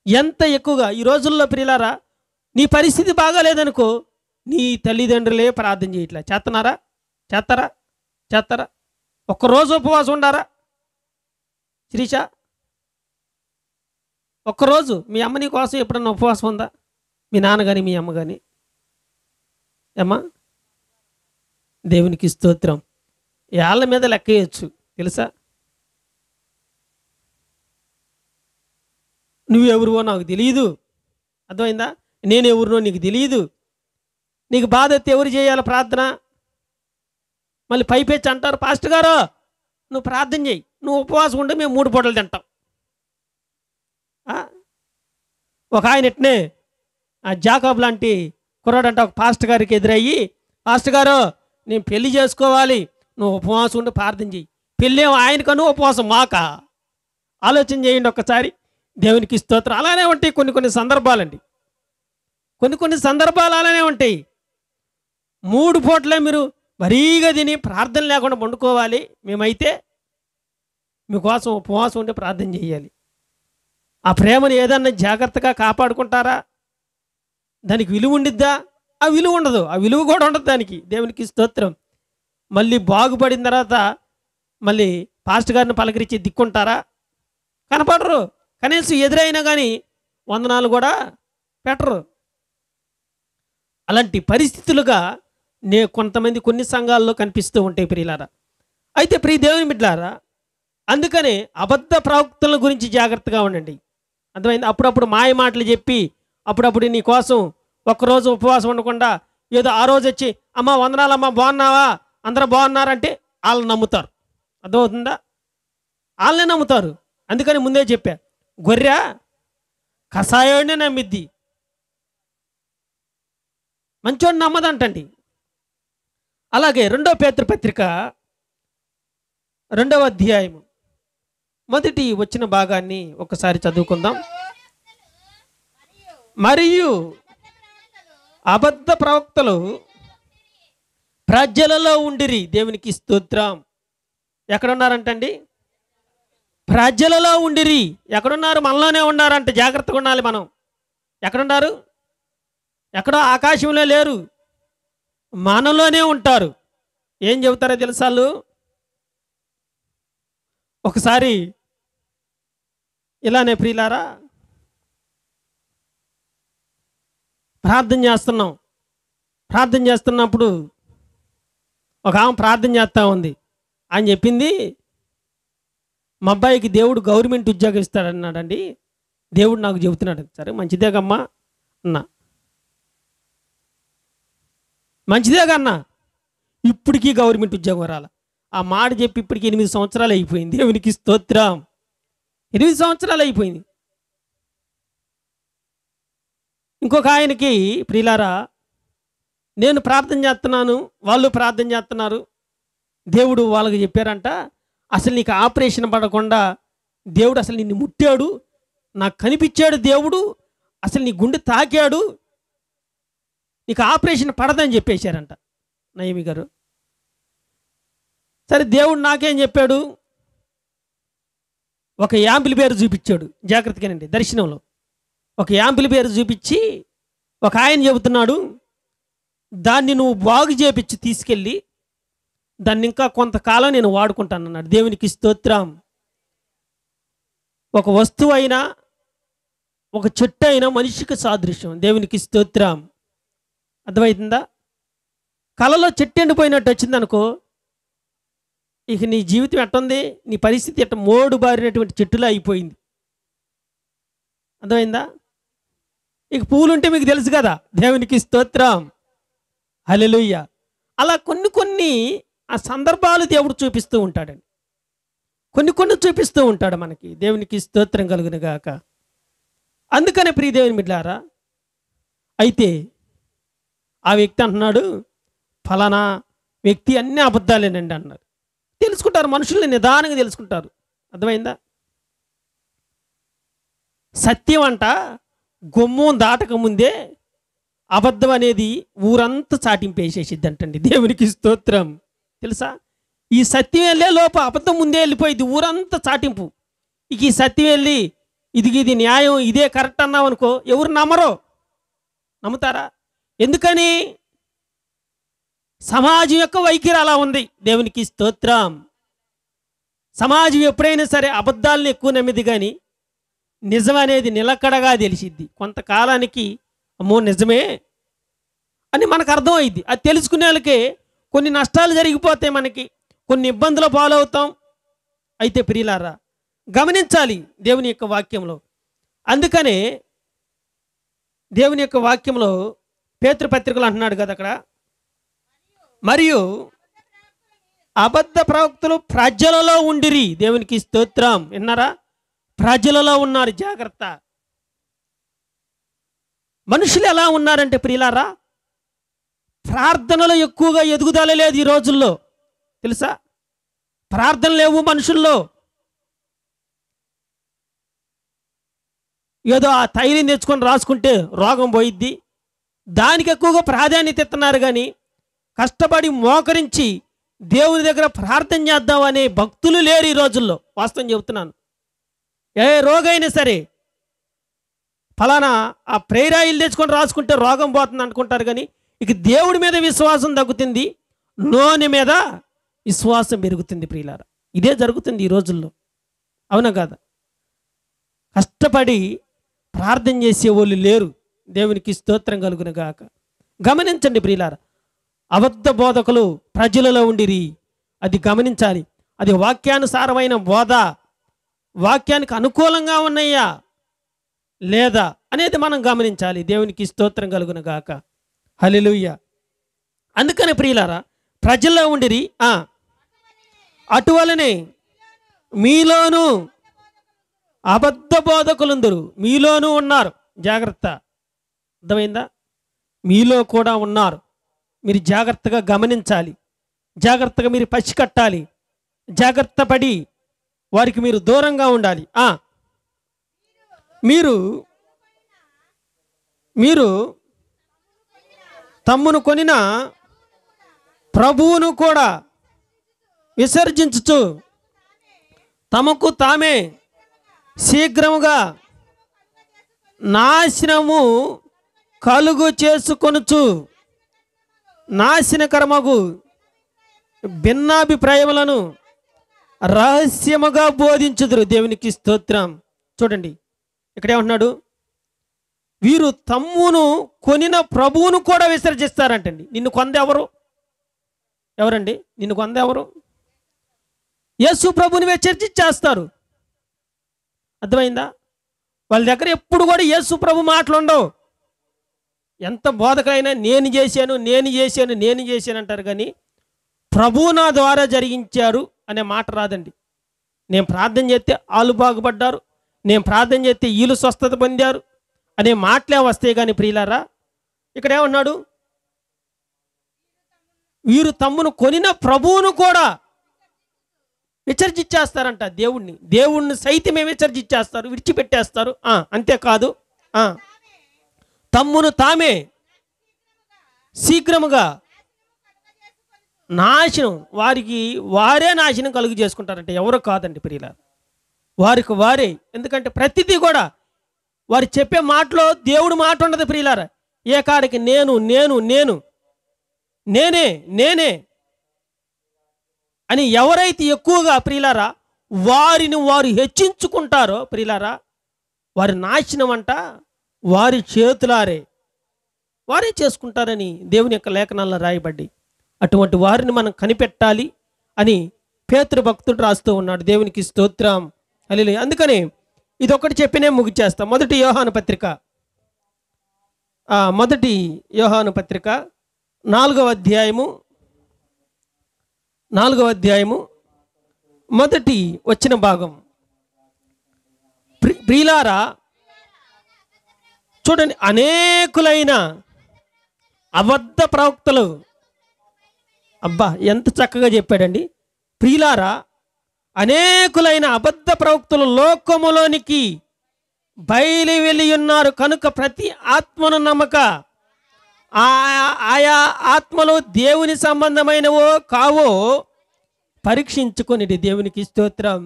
ఎంత ఎక్కువగా ఈ రోజుల్లో ప్రియులారా నీ పరిస్థితి బాగాలేదనుకో నీ తల్లిదండ్రులే ప్రార్థన చేయట్లే. చేస్తారా ఒక్కరోజు ఉపవాసం ఉండారా శిరీష? ఒక్కరోజు మీ అమ్మ నీ కోసం ఎప్పుడన్నా ఉపవాసం ఉందా? మీ నాన్న కానీ మీ అమ్మ కానీ? అమ్మా దేవునికి స్తోత్రం. ఏళ్ళ మీద లెక్కేయచ్చు తెలుసా? నువ్వెవరువో నాకు తెలియదు, అర్థమైందా? నేను ఎవరినో నీకు తెలియదు. నీకు బాధ అయితే ఎవరు చేయాలి ప్రార్థన? మళ్ళీ పైపెచ్చి అంటారు, పాస్టర్ గారు నువ్వు ప్రార్థన చేయి, నువ్వు ఉపవాసం ఉంటే మేము 3 పూటలు తింటాం. ఒక ఆయన ఎట్నే జాకబ్ లాంటి కుర్రాడంట ఒక పాస్టర్ గారికి ఎదురయ్యి, పాస్టర్ గారు నేను పెళ్లి చేసుకోవాలి, నువ్వు ఉపవాసం ఉండి ప్రార్థన చేయి. పెళ్ళేమో ఆయనకను, ఉపవాసం మాకా? ఆలోచన చేయండి ఒక్కసారి. దేవునికి స్తోత్రం. అలానే ఉంటాయి కొన్ని సందర్భాలండి. కొన్ని సందర్భాలు అలానే ఉంటాయి. 3 పూటలే మీరు మరీగా తిని ప్రార్థన లేకుండా వండుకోవాలి. మేమైతే మీకోసం ఉపవాసం ఉండి ప్రార్థన చేయాలి. ఆ ప్రేమను ఏదన్నా జాగ్రత్తగా కాపాడుకుంటారా? దానికి విలువ ఉండిద్దా? ఆ విలువ ఉండదు. ఆ విలువ కూడా ఉండదు దానికి. దేవునికి స్తోత్రం. మళ్ళీ బాగుపడిన తర్వాత మళ్ళీ పాస్టర్ గారిని పలకరించి దిక్కుంటారా? కనపడరు. కనీసం ఎదురైనా కానీ వందనాలు కూడా పెట్టరు. అలాంటి పరిస్థితులుగా కొంతమంది కొన్ని సంఘాల్లో కనిపిస్తూ ఉంటాయి ప్రియులారా. అయితే ప్రియ దేవుని బిడ్డలారా, అందుకనే అబద్ధ ప్రవక్తల గురించి జాగ్రత్తగా ఉండండి. అర్థమైంది? అప్పుడప్పుడు మాయ మాటలు చెప్పి అప్పుడప్పుడు నీ కోసం ఒక్కరోజు ఉపవాసం ఉండకుండా ఏదో ఆ రోజు వచ్చి అమ్మ వందనాలమ్మ బాగున్నావా అందరూ బాగున్నారంటే వాళ్ళని నమ్ముతారు. అర్థమవుతుందా? వాళ్ళనే నమ్ముతారు. అందుకని ముందే చెప్పా, గొర్రె కషాయోడినే నమ్మిద్ది, మంచోడిని నమ్మదంటండి. అలాగే 2వ పేతురు పత్రిక 2వ అధ్యాయము మొదటి వచ్చిన భాగాన్ని ఒకసారి చదువుకుందాం. మరియు అబద్ధ ప్రవక్తలు ప్రజలలో ఉండిరి. దేవునికి స్తోత్రం. ఎక్కడున్నారంటండి? ప్రజలలో ఉండిరి. ఎక్కడున్నారు? మనలోనే ఉన్నారంట. జాగ్రత్తగా ఉండాలి మనం. ఎక్కడున్నారు? ఎక్కడో ఆకాశంలో లేరు, మనలోనే ఉంటారు. ఏం చెబుతారో తెలుసా? వాళ్ళు ఒకసారి ఇలానే ప్రియులారా ప్రార్థన చేస్తున్నప్పుడు ఒక ఆమె ప్రార్థన చేస్తూ ఉంది. ఆయన చెప్పింది, మా అబ్బాయికి దేవుడు గవర్నమెంట్ ఉద్యోగం ఇస్తాడన్నాడండి, దేవుడు నాకు చెబుతున్నాడు. సరే మంచిదేగమ్మా అన్నా, మంచిదేగా అన్నా. ఇప్పటికీ గవర్నమెంట్ ఉద్యోగం రాల. ఆ మాట చెప్పి ఇప్పటికి 8 సంవత్సరాలు అయిపోయింది. దేవునికి స్తోత్రం. 8 సంవత్సరాలు అయిపోయింది. ఇంకొక ఆయనకి ప్రియులారా, నేను ప్రార్థన చేస్తున్నాను, వాళ్ళు ప్రార్థన చేస్తున్నారు, దేవుడు వాళ్ళకి చెప్పారంట, అసలు నీకు ఆపరేషన్ పడకుండా దేవుడు అసలు నిన్ను ముట్టాడు, నాకు కనిపించాడు దేవుడు, అసలు నీ గుండె తాకాడు, నీకు ఆపరేషన్ పడదని చెప్పేశారంట నయమి గారు. సరే దేవుడు నాకేం చెప్పాడు? ఒక యాంపిల్ పేరు చూపించాడు. జాగ్రత్తగానండి, దర్శనంలో ఒక యాంపిల్ పేరు చూపించి ఒక ఆయన చెబుతున్నాడు, దాన్ని నువ్వు బాగు చేపించి తీసుకెళ్ళి దాన్ని ఇంకా కొంతకాలం నేను వాడుకుంటాను అన్నాడు. దేవునికి స్తోత్రం. ఒక వస్తువు అయినా ఒక చెట్టు అయినా మనిషికి సాదృశ్యం. దేవునికి స్తోత్రం. అర్థమవుతుందా? కలలో చెట్టు ఎండిపోయినట్టు వచ్చిందనుకో, ఇక నీ జీవితం ఎట్టుంది, నీ పరిస్థితి ఎట్ట మోడు బారినటువంటి చెట్టులా అయిపోయింది. అర్థమైందా? ఇక పువ్వులు ఉంటే మీకు తెలుసు కదా. దేవునికి స్తోత్రం. హల్లెలూయా. అలా కొన్ని ఆ సందర్భాలు దేవుడు చూపిస్తూ ఉంటాడండి. కొన్ని చూపిస్తూ ఉంటాడు మనకి. దేవునికి స్తోత్రం కలుగును గాక. అందుకనే ప్రియ దేవుని బిడ్డలారా, అయితే ఆ వ్యక్తి అంటున్నాడు ఫలానా వ్యక్తి అన్నీ అబద్ధాలేనండి అన్నారు. తెలుసుకుంటారు, మనుషుల్ని నిదానంగా తెలుసుకుంటారు. అర్థమైందా? సత్యం అంట గుమ్మం దాటక ముందే అబద్ధం అనేది ఊరంతా చాటింపేసేసిద్ది అంటండి. దేవునికి స్తోత్రం. తెలుసా? ఈ సత్యం వెళ్ళే లోపు అబద్ధం ముందే వెళ్ళిపోయింది, ఊరంతా చాటింపు. ఇక ఈ సత్యం వెళ్ళి ఇది న్యాయం, ఇదే కరెక్ట్ అన్నావు అనుకో, ఎవరు నమ్మరో. నమ్ముతారా? ఎందుకని? సమాజం యొక్క వైఖరి అలా ఉంది. దేవునికి స్తోత్రం. సమాజం ఎప్పుడైనా సరే అబద్ధాలను ఎక్కువ నమ్మిది, కానీ నిజం అనేది నిలకడగా తెలిసిద్ది. కొంతకాలానికి అమ్మో నిజమే అని మనకు అర్థమైద్ది. అది తెలుసుకునే వాళ్ళకే కొన్ని నష్టాలు జరిగిపోతాయి, మనకి కొన్ని ఇబ్బందుల పాలవుతాం. అయితే ప్రియులారా, గమనించాలి దేవుని యొక్క వాక్యంలో. అందుకనే దేవుని యొక్క వాక్యంలో పేతురు పత్రికలు అంటున్నాడు కదా అక్కడ, మరియు అబద్ధ ప్రవక్తలు ప్రజలలో ఉండిరి. దేవునికి స్తోత్రం. విన్నారా? ప్రజలలో ఉన్నారు. జాగ్రత్త. మనుషులు ఎలా ఉన్నారంటే ప్రియులారా, ప్రార్థనలో ఎక్కువగా ఎదుగుదల లేదు ఈ రోజుల్లో. తెలుసా? ప్రార్థన లేవు మనుషుల్లో. ఏదో ఆ తైలం తెచ్చుకొని రాసుకుంటే రోగం పోయిద్ది, దానికి ఎక్కువగా ప్రాధాన్యత ఇస్తున్నారు. కానీ కష్టపడి మోకరించి దేవుని దగ్గర ప్రార్థన చేద్దామనే భక్తులు లేరు ఈ రోజుల్లో. వాస్తవం చెబుతున్నాను. ఏ రోగైనా సరే ఫలానా ఆ ప్రేయర్ ఆయిల్ తెచ్చుకొని రాసుకుంటే రోగం పోతుంది అనుకుంటారు. కానీ ఇక దేవుడి మీద విశ్వాసం తగ్గుతుంది, నూనె మీద విశ్వాసం పెరుగుతుంది. ప్రియులారా, ఇదే జరుగుతుంది ఈ రోజుల్లో. అవునా కాదా? కష్టపడి ప్రార్థన చేసేవాళ్ళు లేరు. దేవునికి స్తోత్రం కలుగును గాక. గమనించండి ప్రియులారా, అబద్ధ బోధకులు ప్రజలలో ఉండిరి. అది గమనించాలి. అది వాక్యానుసారమైన బోధ, వాక్యానికి అనుకూలంగా ఉన్నాయా లేదా అనేది మనం గమనించాలి. దేవునికి స్తోత్రం కలుగును గాక. హల్లెలూయా. అందుకని ప్రియులారా, ప్రజల్లో ఉండిరి. అటువలనే మీలోనూ అబద్ధ బోధకులందరూ మీలోనూ ఉన్నారు. జాగ్రత్త. అర్థమైందా? మీలో కూడా ఉన్నారు. మీరు జాగ్రత్తగా గమనించాలి, జాగ్రత్తగా మీరు పసికట్టాలి, జాగ్రత్త పడి వారికి మీరు దూరంగా ఉండాలి. మీరు తమ్మును కొనిన ప్రభువును కూడా విసర్జించుచు తమకు తామే శీఘ్రముగా నాశనము కలుగు చేసుకొనుచు నాశనకరమగు భిన్నాభిప్రాయములను రహస్యముగా బోధించుదురు. దేవునికి స్తోత్రం. చూడండి ఇక్కడ ఏమంటున్నాడు? వీరు తమ్మును కొనిన ప్రభువును కూడా విసర్జిస్తారంటండి. నిన్ను కొందెవరు? ఎవరండి నిన్ను కొందెవరు? యేసు ప్రభుని విసర్జించేస్తారు. అర్థమైందా? వాళ్ళ దగ్గర ఎప్పుడు కూడా యేసు ప్రభు మాటలు ఉండవు. ఎంత బోధకైనా నేను చేశాను అంటారు, కానీ ప్రభువు నా ద్వారా జరిగించారు అనే మాట రాదండి. నేను ప్రార్థన చేస్తే వాళ్ళు బాగుపడ్డారు, నేను ప్రార్థన చేస్తే వీళ్ళు స్వస్థత పొందారు అనే మాటలే వస్తాయి. కానీ ప్రియులారా, ఇక్కడ ఏమన్నాడు? వీరు తమ్మును కొనిన ప్రభువును కూడా విసర్జించేస్తారంట. దేవుణ్ణి సైతమే విసర్జించేస్తారు, విడిచిపెట్టేస్తారు. అంతేకాదు, తమ్మును తామే శీఘ్రముగా నాశనం, వారే నాశనం కలుగు చేసుకుంటారంటే ఎవరు కాదండి ప్రియులారా, వారికి వారే. ఎందుకంటే ప్రతిదీ కూడా వారు చెప్పే మాటలో దేవుడు మాట ఉండదు ప్రియులారా. ఏ కాడికి నేను నేను నేను నేనే నేనే అని ఎవరైతే ఎక్కువగా ప్రియులారా వారిని వారు హెచ్చించుకుంటారో ప్రియులారా, వారి నాశనం అంట వారి చేతులారే వారే చేసుకుంటారని దేవుని యొక్క లేఖనాల్లో రాయబడ్డి. అటువంటి వారిని మనం కనిపెట్టాలి అని పేతురు భక్తుడు రాస్తూ ఉన్నాడు. దేవునికి స్తోత్రం. హల్లెలూయా. అందుకని ఇదొకటి చెప్పినే ముగిచేస్తాం. మొదటి యోహాను పత్రిక 4వ అధ్యాయము మొదటి వచ్చిన భాగం. ప్రియులారా చూడండి, అనేకులైన అబద్ధ ప్రవక్తలు. అబ్బా ఎంత చక్కగా చెప్పాడండి. ప్రియులారా, అనేకులైన అబద్ధ ప్రవక్తలు లోకములోనికి బయలు వెళ్ళి ఉన్నారు కనుక ప్రతి ఆత్మను నమ్మక. ఆయా ఆత్మలు దేవుని సంబంధమైనవో కావో పరీక్షించుకొనిది. దేవునికి స్తోత్రం.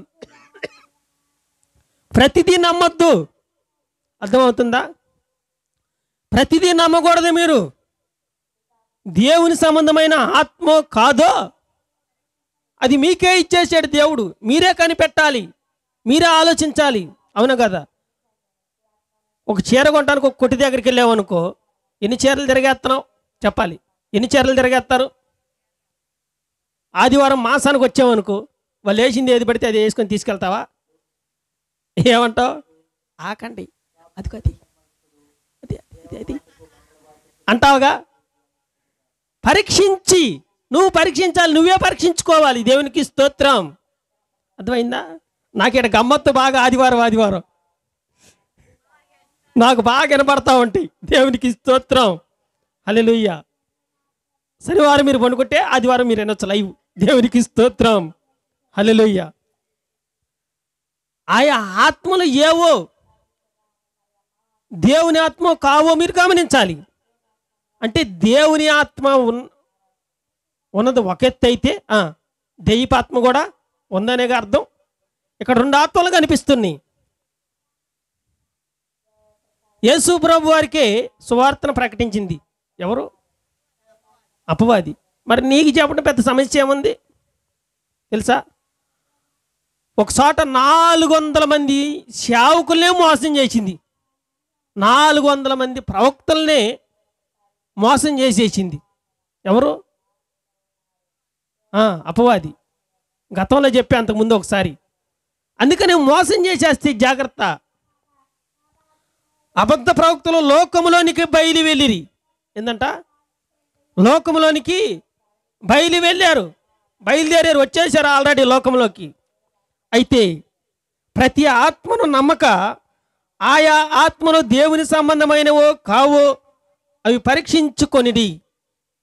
ప్రతిదీ నమ్మొద్దు. అర్థమవుతుందా? ప్రతిదీ నమ్మకూడదు. మీరు దేవుని సంబంధమైన ఆత్మ కాదో అది మీకే ఇచ్చేసాడు దేవుడు. మీరే కనిపెట్టాలి, మీరే ఆలోచించాలి. అవును కదా? ఒక చీర కొనడానికి ఒక కొట్టి దగ్గరికి వెళ్ళామనుకో, ఎన్ని చీరలు తిరిగేస్తున్నావు చెప్పాలి. ఎన్ని చీరలు తిరిగేస్తారు? ఆదివారం మాసానికి వచ్చామనుకో, వాళ్ళు వేసింది ఏది పడితే అది వేసుకొని తీసుకెళ్తావా? ఏమంటావు? ఆకండి, అది అది అది అది అది అంటావుగా. పరీక్షించి, నువ్వు పరీక్షించాలి, నువ్వే పరీక్షించుకోవాలి. దేవునికి స్తోత్రం. అర్థమైందా? నాకు ఇక్కడ గమ్మత్తు బాగా ఆదివారం నాకు బాగా వినపడతా ఉంటాయి. దేవునికి స్తోత్రం. హల్లెలూయా. శనివారం మీరు పనుకుంటే ఆదివారం మీరు వినొచ్చు లైవ్. దేవునికి స్తోత్రం. హల్లెలూయా. ఆయా ఆత్మలు ఏవో దేవుని ఆత్మ కావో మీరు గమనించాలి. అంటే దేవుని ఆత్మ ఉన్నది ఒక ఎత్తు అయితే దెయ్యపాత్మ కూడా ఉందనేగా అర్థం. ఇక్కడ రెండు ఆత్మలు కనిపిస్తున్నాయి. యేసు ప్రభు వారికి సువార్తను ప్రకటించింది ఎవరు? అపవాది. మరి నీకు చెప్పడం పెద్ద సమస్య ఏముంది తెలుసా? ఒకసాట 400 మంది సేవకులనే మోసం చేసింది. 400 మంది ప్రవక్తలనే మోసం చేసేసింది. ఎవరు? అపవాది. గతంలో చెప్పే అంతకుముందు ఒకసారి. అందుకని మోసం చేసేస్తే జాగ్రత్త. అబద్ధ ప్రవక్తలు లోకములోనికి బయలు వెళ్ళిరి. ఏందంట? లోకములోనికి బయలు వెళ్ళారు, బయలుదేరారు, వచ్చేసారు ఆల్రెడీ లోకంలోకి. అయితే ప్రతి ఆత్మను నమ్మక ఆయా ఆత్మలు దేవుని సంబంధమైనవో కావో అవి పరీక్షించుకొనిడి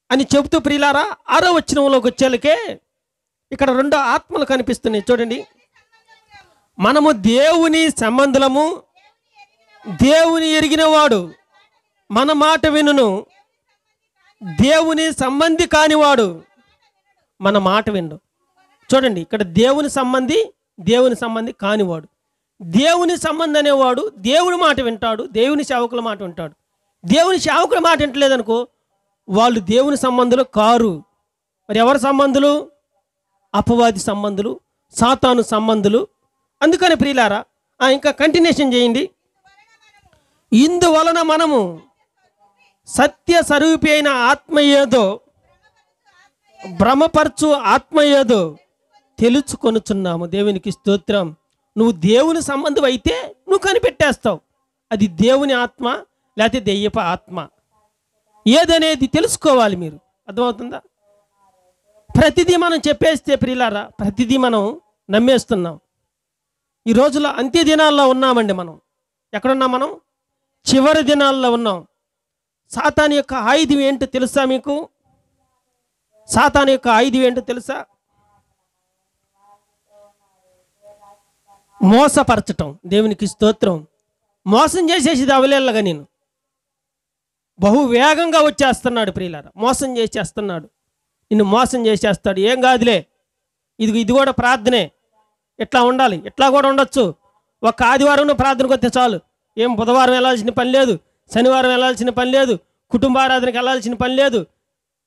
అని చెబుతూ ప్రియులారా 6వ వచనంలోకి వచ్చేలకే ఇక్కడ 2 ఆత్మలు కనిపిస్తున్నాయి. చూడండి. మనము దేవుని సంబంధులము, దేవుని ఎరిగినవాడు మన మాట వినును, దేవుని సంబంధి కానివాడు మన మాట విను. చూడండి, ఇక్కడ దేవుని సంబంధి కానివాడు. దేవుని సంబంధి అనేవాడు దేవుని మాట వింటాడు, దేవుని సేవకుల మాట వింటాడు. దేవుని సేవకుల మాట వింటలేదనుకో, వాళ్ళు దేవుని సంబంధులు కారు. మరి ఎవరి సంబంధులు? అపవాది సంబంధులు, సాతాను సంబంధులు. అందుకని ప్రియులారా ఇంకా కంటిన్యూషన్ చేయండి. ఇందువలన మనము సత్య స్వరూపి అయిన ఆత్మ ఏదో, భ్రమపరచు ఆత్మ ఏదో తెలుసుకొనుచున్నాము. దేవునికి స్తోత్రం. నువ్వు దేవుని సంబంధం అయితే నువ్వు కనిపెట్టేస్తావు అది దేవుని ఆత్మ లేకపోతే దెయ్యప ఆత్మ ఏదనేది తెలుసుకోవాలి మీరు. అర్థమవుతుందా? ప్రతిదీ మనం చెప్పేస్తే ప్రియులారా ప్రతిదీ మనం నమ్మేస్తున్నాం. ఈ రోజుల్లో అంత్య దినాల్లో ఉన్నామండి. మనం ఎక్కడున్నాం? మనం చివరి దినాల్లో ఉన్నాం. సాతాను యొక్క ఆయుధం ఏంటో తెలుసా మీకు? సాతాను యొక్క ఆయుధం ఏంటో తెలుసా? మోసపరచటం. దేవునికి స్తోత్రం. మోసం చేసేది అవలేళ్ళగా నేను బహు వేగంగా వచ్చేస్తున్నాడు ప్రియులారా. మోసం చేసేస్తున్నాడు, నిన్ను మోసం చేసేస్తాడు. ఏం కాదులే, ఇది కూడా ప్రార్థనే, ఇట్లా ఉండాలి, ఇట్లా కూడా ఉండొచ్చు. ఒక ఆదివారం ప్రార్థనకు వస్తే చాలు, ఏం బుధవారం వెళ్ళాల్సిన పని లేదు, శనివారం వెళ్ళాల్సిన పని లేదు, కుటుంబారాధనకి వెళ్ళాల్సిన పని లేదు,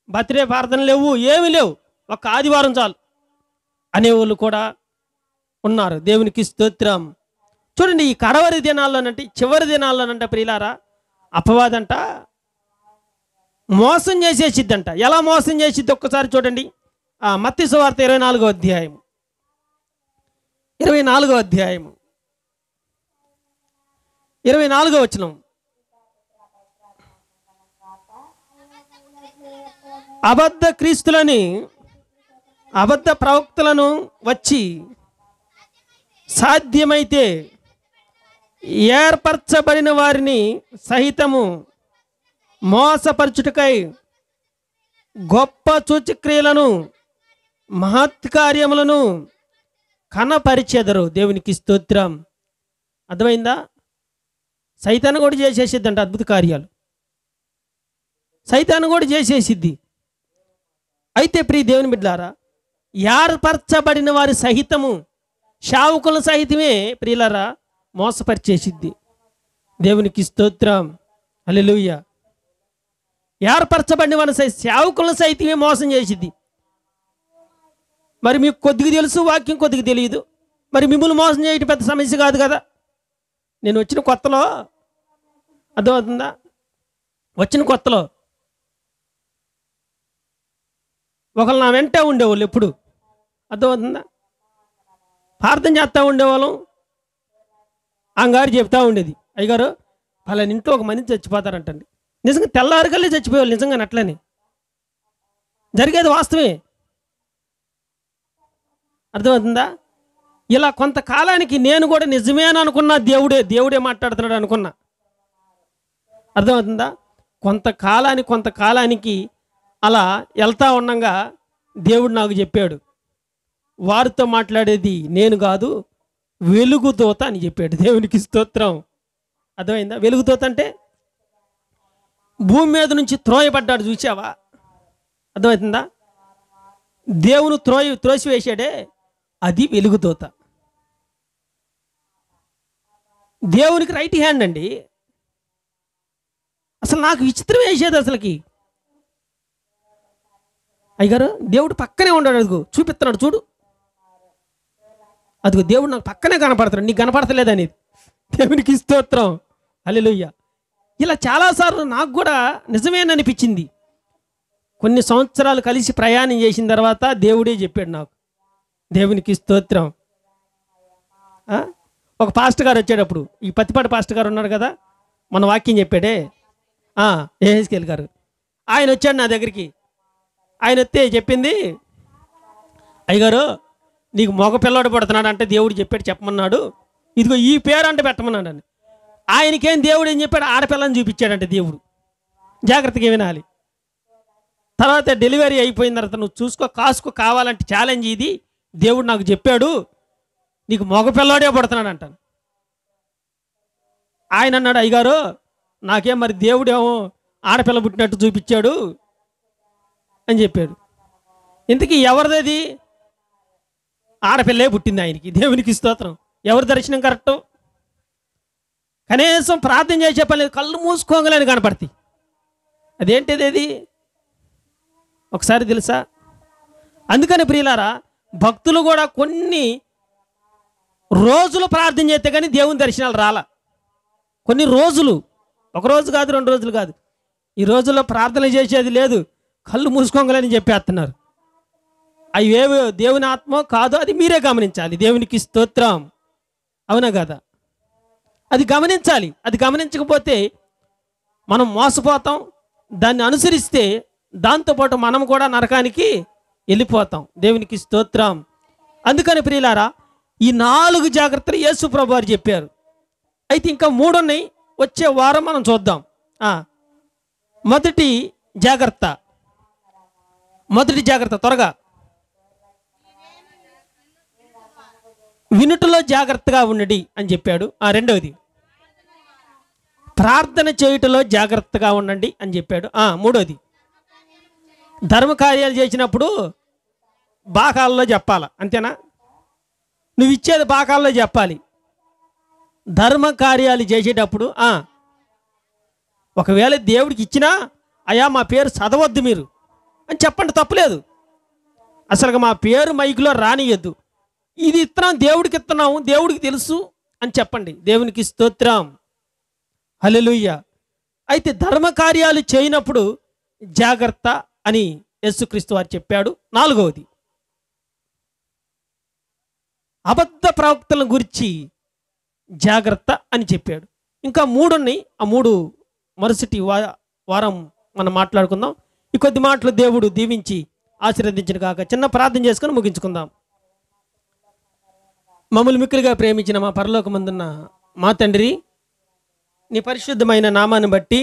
బర్త్డే ప్రార్థన లేవు, ఏమీ లేవు, ఒక ఆదివారం చాలు అనేవాళ్ళు కూడా ఉన్నారు. దేవునికి స్తోత్రం. చూడండి, ఈ కడవరి దినాల్లోనంటే చివరి దినాల్లోనంట ప్రియులారా అపవాదంట మోసం చేసేసిద్దంట. ఎలా మోసం చేసిద్ది ఒక్కసారి చూడండి. మత్తయి సువార్త 24వ అధ్యాయం 24వ వచనం. అబద్ధ క్రీస్తులని అబద్ధ ప్రవక్తలను వచ్చి సాధ్యమైతే ఏర్పరచబడిన వారిని సహితము మోసపరచుటకై గొప్ప సూచక్రియలను మహత్కార్యములను కనపరిచెదరు. దేవునికి స్తోత్రం. అర్థమైందా? సైతాను కూడా చేసేసిద్దంట అద్భుత కార్యాలు. సైతాను కూడా చేసేసిద్ది. అయితే ప్రియ దేవుని బిడ్డలారా, ఏర్పరచబడిన వారి సహితము, శావుకుల సహితమే ప్రియులారా మోసపరిచేసిద్ది. దేవునికి స్తోత్రం. హల్లెలూయా. ఏర్పరచబడిన వారి సేవకుల సైతమే మోసం చేసిద్ది. మరి మీకు కొద్దిగా తెలుసు, వాక్యం కొద్దిగా తెలియదు. మరి మిమ్మల్ని మోసం చేయటం పెద్ద సమస్య కాదు కదా. నేను వచ్చిన కొత్తలో అర్థమవుతుందా? వచ్చిన కొత్తలో ఒకళ్ళు నా వెంటే ఉండేవాళ్ళు, ఎప్పుడు అర్థమవుతుందా? ప్రార్థన చేస్తూ ఉండేవాళ్ళం. అంగారు చెప్తా ఉండేది, అయ్యగారు పలానా ఇంట్లో ఒక మంది చచ్చిపోతారంటండి. నిజంగా తెల్లారికల్లే చచ్చిపోయేవాళ్ళు, నిజంగా అట్లని జరిగేది వాస్తవమే. అర్థమవుతుందా? ఇలా కొంతకాలానికి నేను కూడా నిజమేనని అనుకున్నా, దేవుడే మాట్లాడుతున్నాడు అనుకున్నా. అర్థమవుతుందా? కొంతకాలానికి అలా వెళ్తా ఉండగా దేవుడు నాకు చెప్పాడు, వారితో మాట్లాడేది నేను కాదు, వెలుగుదూత అని చెప్పాడు. దేవునికి స్తోత్రం. అర్థమైందా? వెలుగుదూత అంటే భూమి మీద నుంచి త్రోయబడ్డాడు, చూసావా? అర్థమవుతుందా? దేవుని త్రోసివేశాడే, అది వెలుగుదూత. దేవునికి రైట్ హ్యాండ్ అండి. అసలు నాకు విచిత్రం వేసేది అసలుకి. అయ్యగారు దేవుడు పక్కనే ఉన్నాడు, అదిగో చూపిస్తున్నాడు చూడు, అదిగో దేవుడు నాకు పక్కనే కనపడుతున్నాడు, నీకు కనపడతలేదు అనేది. దేవునికి స్తోత్రం. హల్లెలూయా. ఇలా చాలాసార్లు నాకు కూడా నిజమేననిపించింది. కొన్ని సంవత్సరాలు కలిసి ప్రయాణం చేసిన తర్వాత దేవుడే చెప్పాడు నాకు. దేవునికి స్తోత్రం. ఒక పాస్టర్ గారు వచ్చేటప్పుడు, ఈ పత్తిపాటి పాస్టర్ గారు ఉన్నారు కదా, మన వాక్యం చెప్పాడే, ఏహెచ్కేల్ గారు, ఆయన వచ్చాడు నా దగ్గరికి. ఆయన వస్తే చెప్పింది, అయ్యగారు నీకు మగ పిల్లాడు పడుతున్నాడు అంటే దేవుడు చెప్పాడు, చెప్పమన్నాడు, ఇదిగో ఈ పేరు అంటే పెట్టమన్నాడు అని. ఆయనకేం దేవుడు ఏం చెప్పాడు, ఆడపిల్లని చూపించాడంటే దేవుడు. జాగ్రత్తగా వినాలి. తర్వాత డెలివరీ అయిపోయిన తర్వాత నువ్వు చూసుకో, కాసుకో, కావాలంటే ఛాలెంజ్ ఇది, దేవుడు నాకు చెప్పాడు, నీకు మగ పిల్లాడే పడుతున్నాడు అంటాను. ఆయన అన్నాడు, అయ్యగారు నాకేం మరి దేవుడేమో ఆడపిల్ల పుట్టినట్టు చూపించాడు అని చెప్పాడు. ఇంతకీ ఎవరిది? ఆడపిల్లే పుట్టింది ఆయనకి. దేవునికి స్తోత్రం. ఎవరి దర్శనం కరెక్టు? కనీసం ప్రార్థన చేసే పని లేదు, కళ్ళు మూసుకోగలని కనపడతాయి. అదేంటిది అది? ఒకసారి తెలుసా? అందుకని ప్రియులారా, భక్తులు కూడా కొన్ని రోజులు ప్రార్థన చేస్తే కానీ దేవుని దర్శనాలు రాలా. కొన్ని రోజులు, ఒక రోజు కాదు, 2 రోజులు కాదు. ఈ రోజుల్లో ప్రార్థన చేసేది లేదు, కళ్ళు మూసుకోగలని చెప్పేస్తున్నారు. అవి ఏవో దేవుని ఆత్మో కాదో అది మీరే గమనించాలి. దేవునికి స్తోత్రం. అవునా కదా? అది గమనించాలి. అది గమనించకపోతే మనం మోసపోతాం. దాన్ని అనుసరిస్తే దాంతోపాటు మనం కూడా నరకానికి వెళ్ళిపోతాం. దేవునికి స్తోత్రం. అందుకని ప్రియులారా, ఈ 4 జాగ్రత్తలు యేసు ప్రభువు వారు చెప్పారు. అయితే ఇంకా 3 ఉన్నాయి, వచ్చే వారం మనం చూద్దాం. మొదటి జాగ్రత్త త్వరగా, వినుటలో జాగ్రత్తగా ఉండండి అని చెప్పాడు. రెండవది, ప్రార్థన చేయుటలో జాగ్రత్తగా ఉండండి అని చెప్పాడు. మూడవది, ధర్మకార్యాలు చేసినప్పుడు బాకాల్లో చెప్పాలి. అంతేనా? నువ్వు ఇచ్చేది బాకాల్లో చెప్పాలి. ధర్మకార్యాలు చేసేటప్పుడు ఒకవేళ దేవుడికి ఇచ్చినా, అయ్యా మా పేరు చదవద్దు మీరు అని చెప్పండి, తప్పులేదు. అసలు మా పేరు మైకులో రానియద్దు, ఇది ఇస్తున్నాం, దేవుడికి ఇస్తున్నాము, దేవుడికి తెలుసు అని చెప్పండి. దేవునికి స్తోత్రం. హల్లెలూయా. అయితే ధర్మకార్యాలు చేయనప్పుడు జాగ్రత్త అని యేసుక్రీస్తు వారు చెప్పాడు. 4వది, అబద్ధ ప్రవక్తల గురించి జాగ్రత్త అని చెప్పాడు. ఇంకా 3 ఉన్నాయి. ఆ 3 మరుసటి వారం మనం మాట్లాడుకుందాం. ఈ కొద్ది మాటలు దేవుడు దీవించి ఆశీర్వదించిన కాక చిన్న ప్రార్థన చేసుకొని ముగించుకుందాం. మమ్మల్ని మిక్కిలిగా ప్రేమించిన మా పరలోకమందున్న మా తండ్రి, నీ పరిశుద్ధమైన నామాన్ని బట్టి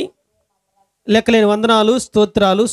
లెక్కలేని వందనాలు, స్తోత్రాలు,